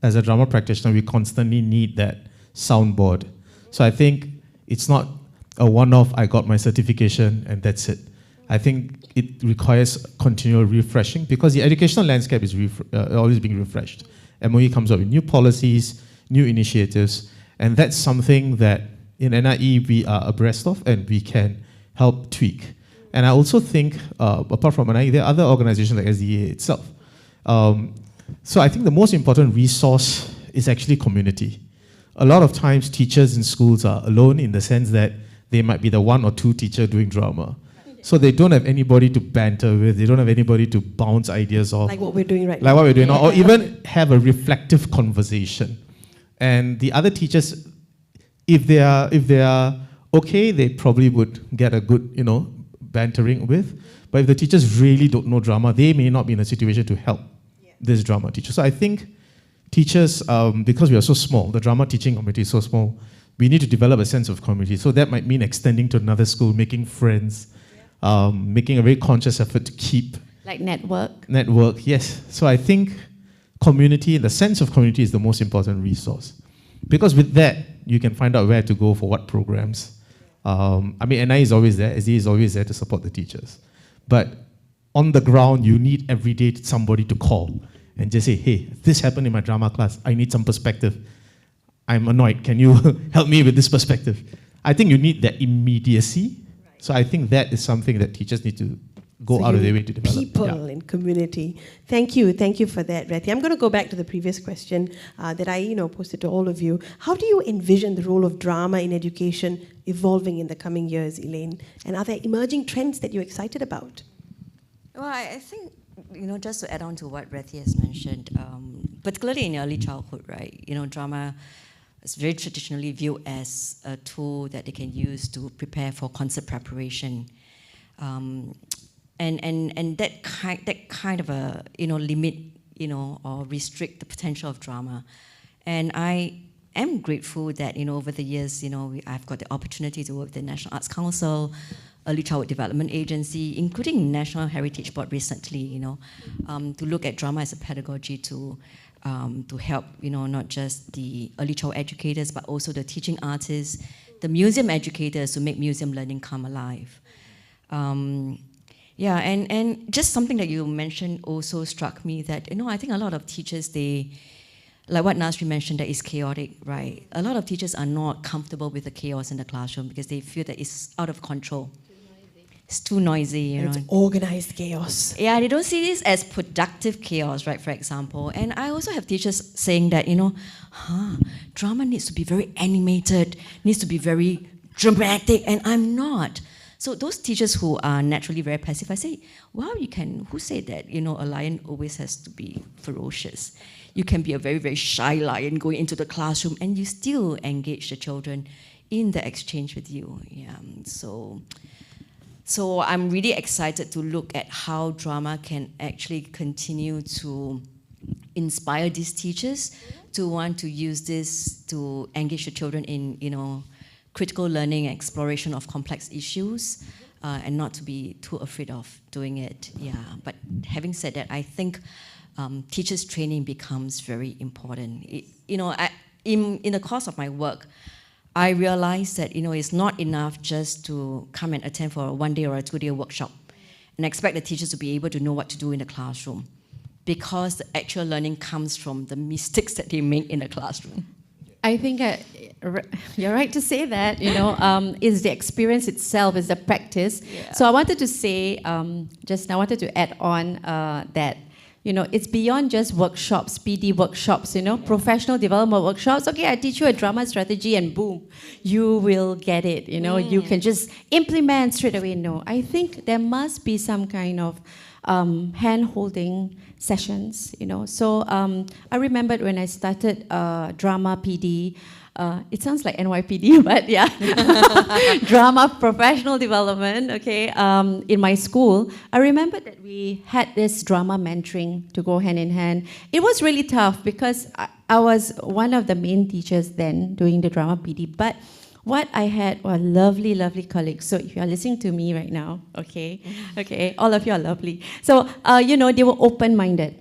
as a drama practitioner, we constantly need that soundboard. So I think it's not a one-off, I got my certification and that's it. I think it requires continual refreshing, because the educational landscape is always being refreshed. MOE comes up with new policies, new initiatives, and that's something that in NIE we are abreast of and we can help tweak. And I also think, apart from NIE, there are other organizations like SDEA itself. So I think the most important resource is actually community. A lot of times teachers in schools are alone in the sense that they might be the one or two teacher doing drama. So they don't have anybody to banter with, they don't have anybody to bounce ideas off. Like what we're doing right now. Like what we're doing now, or even have a reflective conversation. And the other teachers, if they are okay, they probably would get a good, bantering with. But if the teachers really don't know drama, they may not be in a situation to help this drama teacher. So I think teachers, because we are so small, the drama teaching community is so small, we need to develop a sense of community. So that might mean extending to another school, making friends, making a very conscious effort to keep. Like network? Network, yes. So I think community, the sense of community is the most important resource. Because with that, you can find out where to go for what programs. NIE is always there, SDE is always there to support the teachers. But on the ground, you need every day somebody to call and just say, hey, this happened in my drama class, I need some perspective. I'm annoyed, can you help me with this perspective? I think you need that immediacy. So I think that is something that teachers need to go out of their way to develop. People in community. Thank you for that, Rethi. I'm going to go back to the previous question that I posted to all of you. How do you envision the role of drama in education evolving in the coming years, Elaine? And are there emerging trends that you're excited about? Well, I think, just to add on to what Rethi has mentioned, particularly in early childhood, right? Drama is very traditionally viewed as a tool that they can use to prepare for concert preparation. And that kind of a limit or restrict the potential of drama. And I am grateful that over the years I've got the opportunity to work with the National Arts Council, Early Childhood Development Agency, including National Heritage Board recently, to look at drama as a pedagogy to help not just the early child educators but also the teaching artists, the museum educators to make museum learning come alive. Yeah, and just something that you mentioned also struck me that, I think a lot of teachers, they, like what Nazreen mentioned, that is chaotic, right? A lot of teachers are not comfortable with the chaos in the classroom because they feel that it's out of control. It's too noisy, It's organized chaos. Yeah, they don't see this as productive chaos, right, for example. And I also have teachers saying that, drama needs to be very animated, needs to be very dramatic, and I'm not. So those teachers who are naturally very passive, I say, well, who said that, a lion always has to be ferocious? You can be a very, very shy lion going into the classroom and you still engage the children in the exchange with you. Yeah. So I'm really excited to look at how drama can actually continue to inspire these teachers to want to use this to engage the children in, critical learning, exploration of complex issues, and not to be too afraid of doing it. Yeah. But having said that, I think teachers' training becomes very important. In the course of my work, I realized that it's not enough just to come and attend for a 1-day or a 2-day workshop and expect the teachers to be able to know what to do in the classroom, because the actual learning comes from the mistakes that they make in the classroom. I think you're right to say that, is the experience itself, is the practice. Yeah. So I wanted to say, I wanted to add on that it's beyond just workshops, PD workshops, professional development workshops. Okay, I teach you a drama strategy and boom, you will get it. You can just implement straight away. No, I think there must be some kind of hand-holding sessions, So I remembered when I started drama PD, it sounds like NYPD, but yeah, drama professional development, okay, in my school. I remember that we had this drama mentoring to go hand in hand. It was really tough because I was one of the main teachers then doing the drama PD, but what I had were lovely, lovely colleagues. So if you are listening to me right now, okay, all of you are lovely. So, they were open-minded.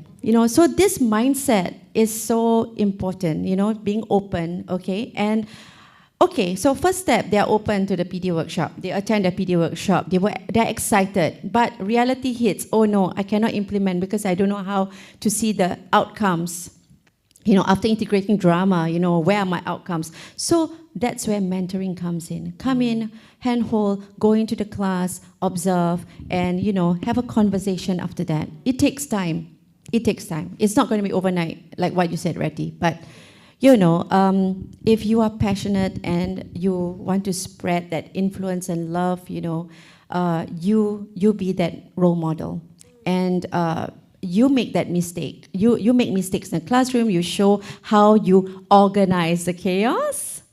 So this mindset is so important, being open, okay? And, okay, so first step, they're open to the PD workshop. They attend the PD workshop. They're excited. But reality hits, oh no, I cannot implement because I don't know how to see the outcomes. After integrating drama, where are my outcomes? So that's where mentoring comes in. Come in, handhold, go into the class, observe, and, have a conversation after that. It takes time. It takes time. It's not going to be overnight, like what you said, Reti. But, if you are passionate and you want to spread that influence and love, you be that role model. And you make that mistake. You make mistakes in the classroom. You show how you organize the chaos.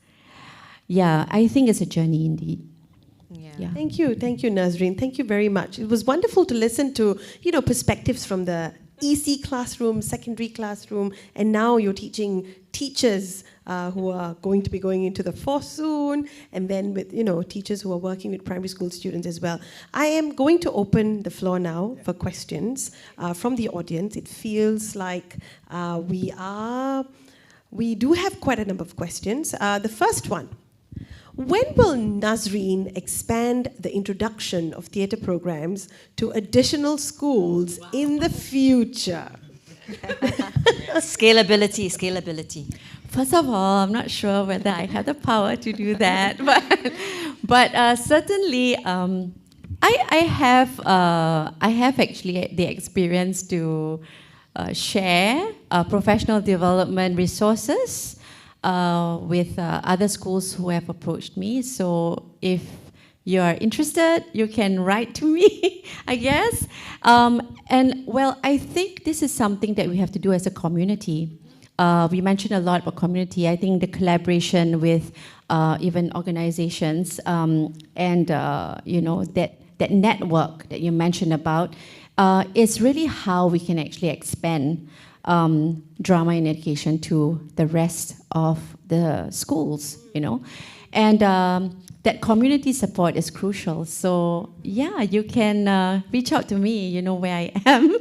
Yeah, I think it's a journey indeed. Yeah. Thank you, Nazreen. Thank you very much. It was wonderful to listen to, perspectives from the EC classroom, secondary classroom, and now you're teaching teachers who are going to be going into the force soon, and then with, teachers who are working with primary school students as well. I am going to open the floor now for questions from the audience. It feels like we do have quite a number of questions. The first one. When will Nazreen expand the introduction of theatre programs to additional schools in the future? Scalability. First of all, I'm not sure whether I have the power to do that, but certainly I have actually the experience to share professional development resources with other schools who have approached me. So if you are interested, you can write to me, I guess. And well, I think this is something that we have to do as a community. We mentioned a lot about community. I think the collaboration with even organizations and that network that you mentioned about is really how we can actually expand drama in education to the rest of the schools, and that community support is crucial. So yeah, you can reach out to me, where I am.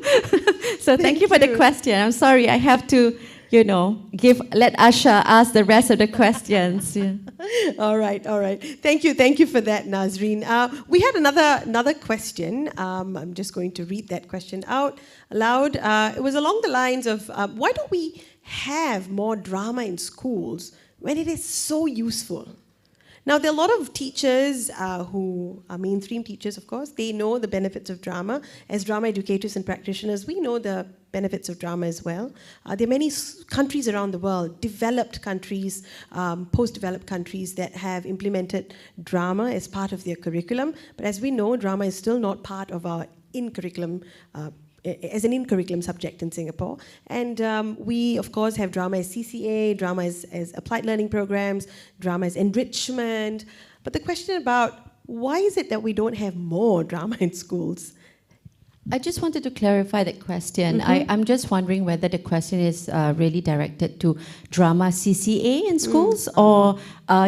So thank you for the question. I'm sorry, I have to, let Asha ask the rest of the questions. Yeah. All right. Thank you for that, Nazreen. We had another question. I'm just going to read that question out aloud. It was along the lines of, why don't we have more drama in schools when it is so useful? Now, there are a lot of teachers who are mainstream teachers, of course. They know the benefits of drama. As drama educators and practitioners, we know the benefits of drama as well. There are many countries around the world, developed countries, post-developed countries that have implemented drama as part of their curriculum. But as we know, drama is still not part of our in-curriculum as an in-curriculum subject in Singapore. And we, of course, have drama as CCA, drama as applied learning programs, drama as enrichment. But the question about why is it that we don't have more drama in schools? I just wanted to clarify that question. I'm just wondering whether the question is really directed to drama CCA in schools or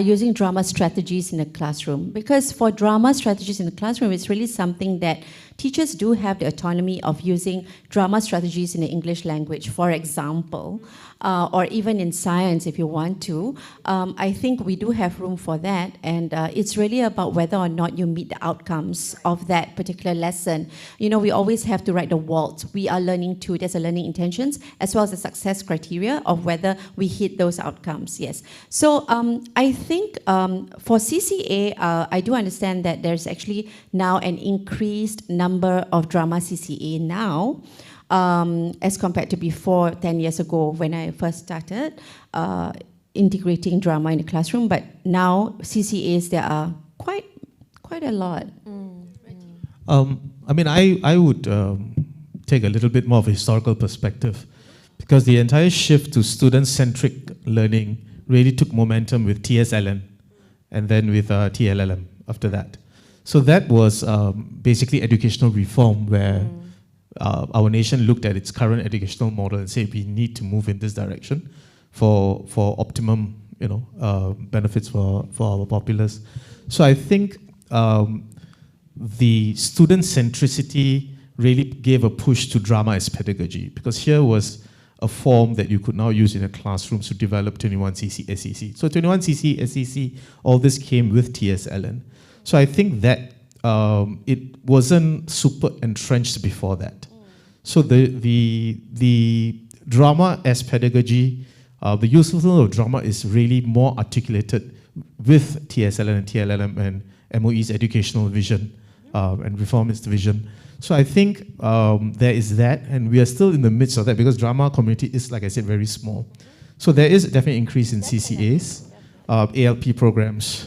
using drama strategies in the classroom. Because for drama strategies in the classroom, it's really something that teachers do have the autonomy of using drama strategies in the English language, for example, or even in science if you want to. I think we do have room for that, and it's really about whether or not you meet the outcomes of that particular lesson. We always have to write the WALT. We are learning to, there's a learning intentions, as well as the success criteria of whether we hit those outcomes, yes. So I think for CCA, I do understand that there's actually now an increased number of drama CCA now. as compared to before 10 years ago when I first started integrating drama in the classroom. But now CCAs, there are quite a lot. I mean, I would take a little bit more of a historical perspective, because the entire shift to student-centric learning really took momentum with TS Elen and then with TLLM after that. So that was basically educational reform, where our nation looked at its current educational model and said we need to move in this direction for optimum, benefits for our populace. So I think the student centricity really gave a push to drama as pedagogy, because here was a form that you could now use in a classroom to develop 21cc SEC. So 21cc SEC, all this came with TS Elen. So I think that it wasn't super entrenched before that. So the drama as pedagogy, the usefulness of drama is really more articulated with TS Elen and TLLM and MOE's educational vision and reformist vision. So I think there is that, and we are still in the midst of that, because drama community is, like I said, very small. So there is definitely an increase in CCAs, ALP programs,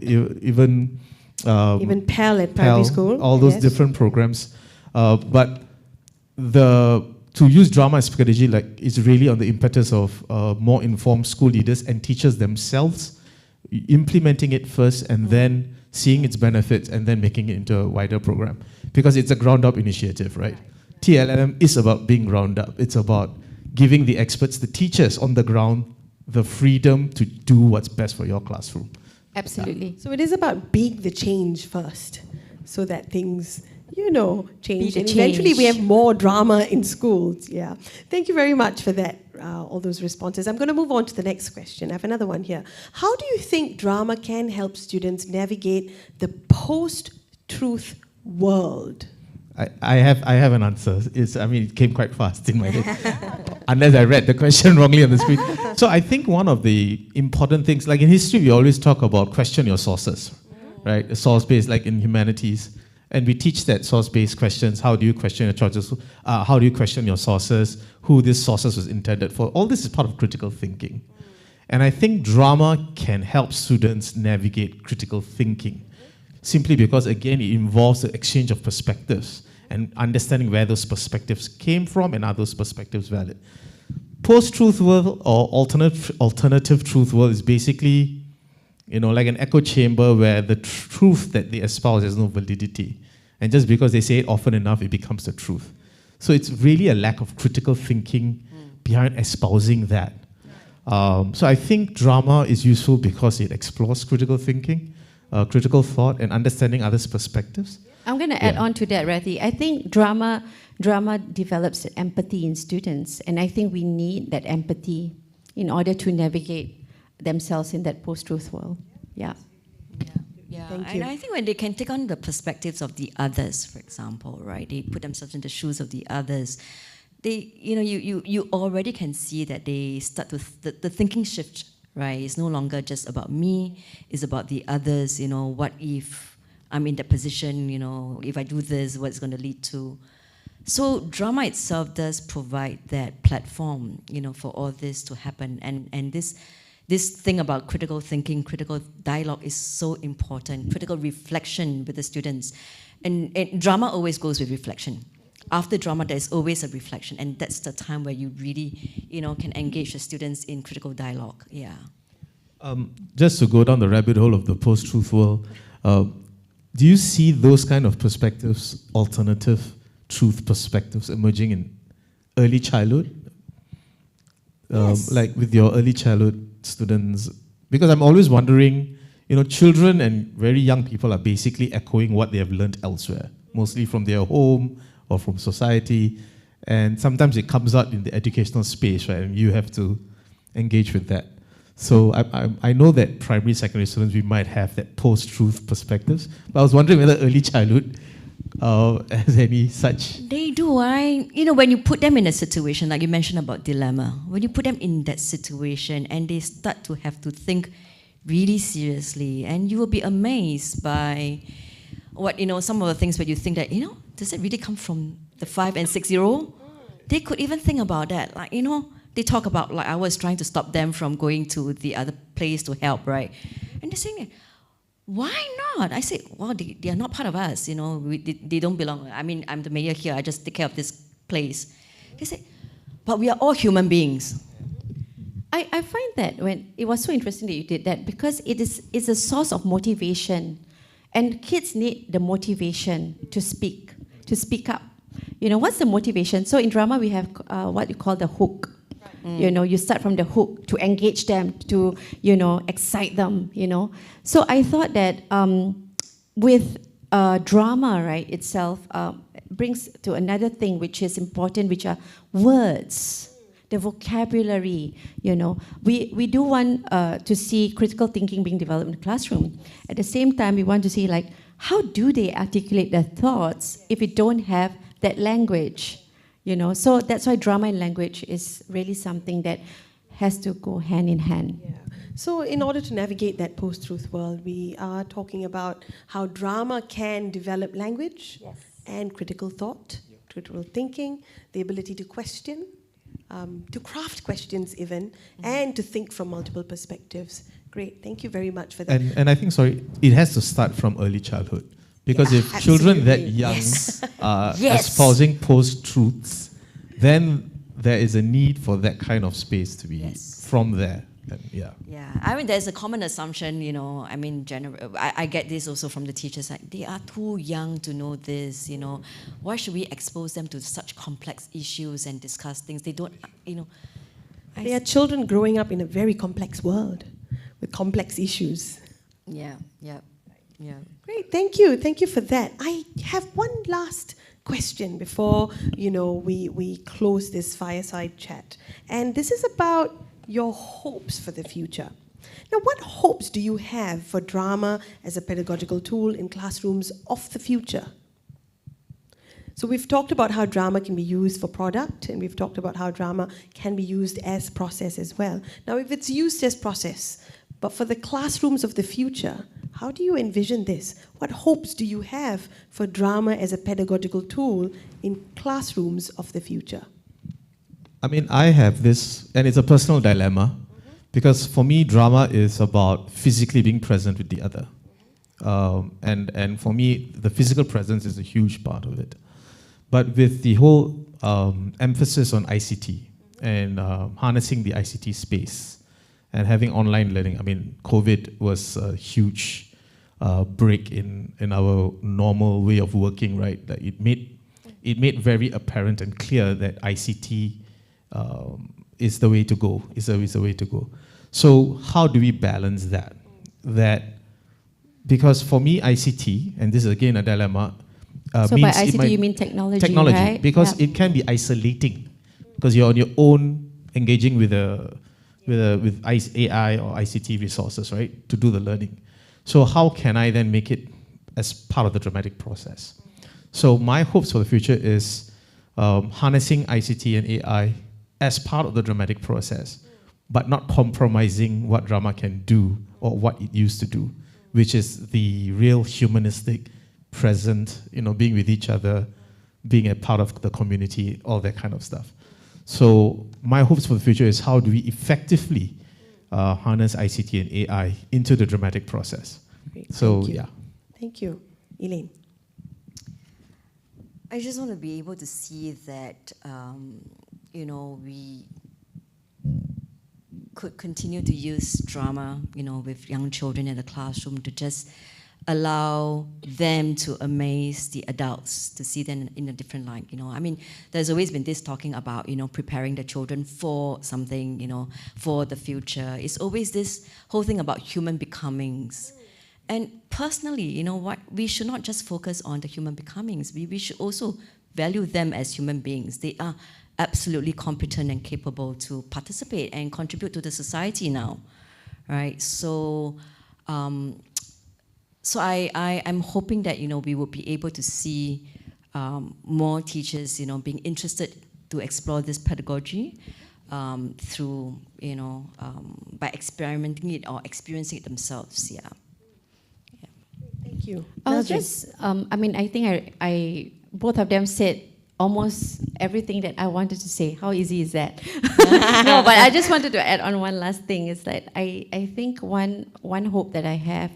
even PAL at primary school. All those different programs. But to use drama as pedagogy is really on the impetus of more informed school leaders and teachers themselves, implementing it first and then seeing its benefits and then making it into a wider program. Because it's a ground-up initiative, right? TLLM is about being ground up. It's about giving the experts, the teachers on the ground, the freedom to do what's best for your classroom. Absolutely. So it is about being the change first, so that things, change. And change. eventually we have more drama in schools. Yeah. Thank you very much for that, all those responses. I'm going to move on to the next question. I have another one here. How do you think drama can help students navigate the post-truth world? I have an answer. It came quite fast in my head, unless I read the question wrongly on the screen. So I think one of the important things, like in history, we always talk about question your sources, right? A source-based, like in humanities, and we teach that source-based questions. How do you question your choices? How do you question your sources? Who this sources was intended for? All this is part of critical thinking, and I think drama can help students navigate critical thinking. Simply because, again, it involves the exchange of perspectives and understanding where those perspectives came from and are those perspectives valid. Post-truth world or alternative truth world is basically, like an echo chamber where the truth that they espouse has no validity. And just because they say it often enough, it becomes the truth. So it's really a lack of critical thinking behind espousing that. So I think drama is useful because it explores critical thinking, critical thought, and understanding others' perspectives. I'm going to add on to that, Rathi. I think drama develops empathy in students, and I think we need that empathy in order to navigate themselves in that post-truth world. Yeah. Thank you. And I think when they can take on the perspectives of the others, for example, right? They put themselves in the shoes of the others. They, you already can see that they start to the thinking shift. Right, it's no longer just about me, it's about the others, what if I'm in that position, if I do this, what's going to lead to. So drama itself does provide that platform, for all this to happen. And this thing about critical thinking, critical dialogue is so important, critical reflection with the students. And drama always goes with reflection. After drama, there's always a reflection, and that's the time where you really, can engage the students in critical dialogue. Yeah. Just to go down the rabbit hole of the post-truth world, do you see those kind of perspectives, alternative truth perspectives, emerging in early childhood? Yes. Like with your early childhood students? Because I'm always wondering, children and very young people are basically echoing what they have learned elsewhere, mostly from their home or from society, and sometimes it comes out in the educational space, right? And you have to engage with that. So I know that primary, secondary students, we might have that post-truth perspectives, but I was wondering whether early childhood has any such. They do. When you put them in a situation, like you mentioned about dilemma, when you put them in that situation and they start to have to think really seriously, and you will be amazed by what, some of the things where you think that, does it really come from the 5 and 6-year-old? they could even think about that. Like, they talk about, like, I was trying to stop them from going to the other place to help, right? And they're saying, why not? I say, well, they are not part of us, they don't belong. I mean, I'm the mayor here, I just take care of this place. They say, but we are all human beings. I find that when it was so interesting that you did that, because it's a source of motivation, and kids need the motivation to speak up. What's the motivation? So in drama we have what you call the hook. You start from the hook to engage them, to excite them. So I thought that with drama, right, itself brings to another thing which is important, which are words. The vocabulary, we do want to see critical thinking being developed in the classroom. At the same time, we want to see, like, how do they articulate their thoughts if we don't have that language, So that's why drama and language is really something that has to go hand in hand. Yeah. So in order to navigate that post-truth world, we are talking about how drama can develop language and critical thought, critical thinking, the ability to question, to craft questions even, and to think from multiple perspectives. Great, thank you very much for that. And I think, it has to start from early childhood. Because if children that young are espousing post-truths, then there is a need for that kind of space to be from there. And Yeah, I mean, there's a common assumption, I get this also from the teachers, like, they are too young to know this, Why should we expose them to such complex issues and discuss things? They don't, They are children growing up in a very complex world with complex issues. Yeah. Great, thank you. Thank you for that. I have one last question before, we close this fireside chat. And this is about your hopes for the future. Now, what hopes do you have for drama as a pedagogical tool in classrooms of the future? So we've talked about how drama can be used for product, and we've talked about how drama can be used as process as well. Now, if it's used as process, but for the classrooms of the future, how do you envision this? What hopes do you have for drama as a pedagogical tool in classrooms of the future? I mean, I have this, and it's a personal dilemma, because for me, drama is about physically being present with the other. And for me, the physical presence is a huge part of it. But with the whole emphasis on ICT and harnessing the ICT space and having online learning, I mean, COVID was a huge break in our normal way of working, right? That it made very apparent and clear that ICT is the way to go, is the way to go. So how do we balance that? Because for me, ICT, and this is again a dilemma, so by ICT you mean technology, technology, right? because it can be isolating, because you're on your own engaging with AI or ICT resources, right, to do the learning. So how can I then make it as part of the dramatic process? So my hopes for the future is harnessing ICT and AI as part of the dramatic process, but not compromising what drama can do or what it used to do, which is the real humanistic, present, being with each other, being a part of the community, all that kind of stuff. So my hopes for the future is how do we effectively harness ICT and AI into the dramatic process. Great. So, Thank you. yeah. Thank you. Elaine. I just want to be able to see that, we could continue to use drama, with young children in the classroom to just allow them to amaze the adults, to see them in a different light. I mean, there's always been this talking about, preparing the children for something, for the future. It's always this whole thing about human becomings. And personally, we should not just focus on the human becomings. We should also value them as human beings. They are absolutely competent and capable to participate and contribute to the society now, right? So, I'm hoping that we will be able to see more teachers, being interested to explore this pedagogy through, by experimenting it or experiencing it themselves. Yeah. Thank you. I think both of them said almost everything that I wanted to say. How easy is that? No, but I just wanted to add on one last thing, is that I think one hope that I have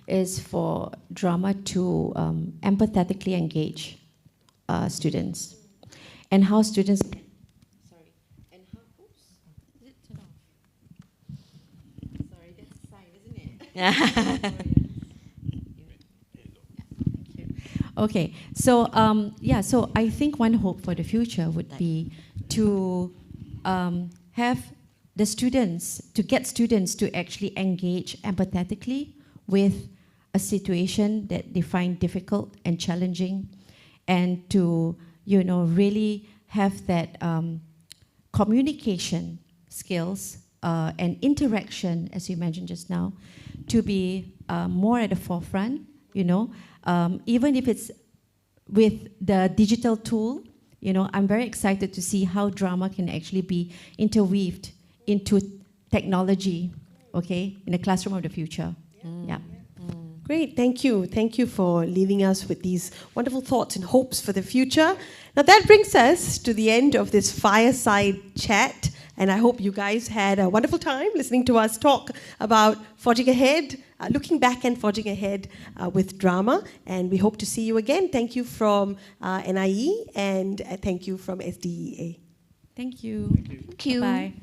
is for drama to empathetically engage students, and how students. Sorry, and how. Oops, did it turn off? Sorry, that's a sign, isn't it? Okay, so so I think one hope for the future would be to have the students, to get students to actually engage empathetically with a situation that they find difficult and challenging, and to really have that communication skills and interaction, as you mentioned just now, to be more at the forefront. Even if it's with the digital tool, I'm very excited to see how drama can actually be interweaved into technology, okay, in the classroom of the future. Yeah. Great, thank you. Thank you for leaving us with these wonderful thoughts and hopes for the future. Now that brings us to the end of this fireside chat, and I hope you guys had a wonderful time listening to us talk about forging ahead, looking back and forging ahead with drama, and we hope to see you again. Thank you from NIE, and thank you from SDEA. Thank you. Thank you. Bye.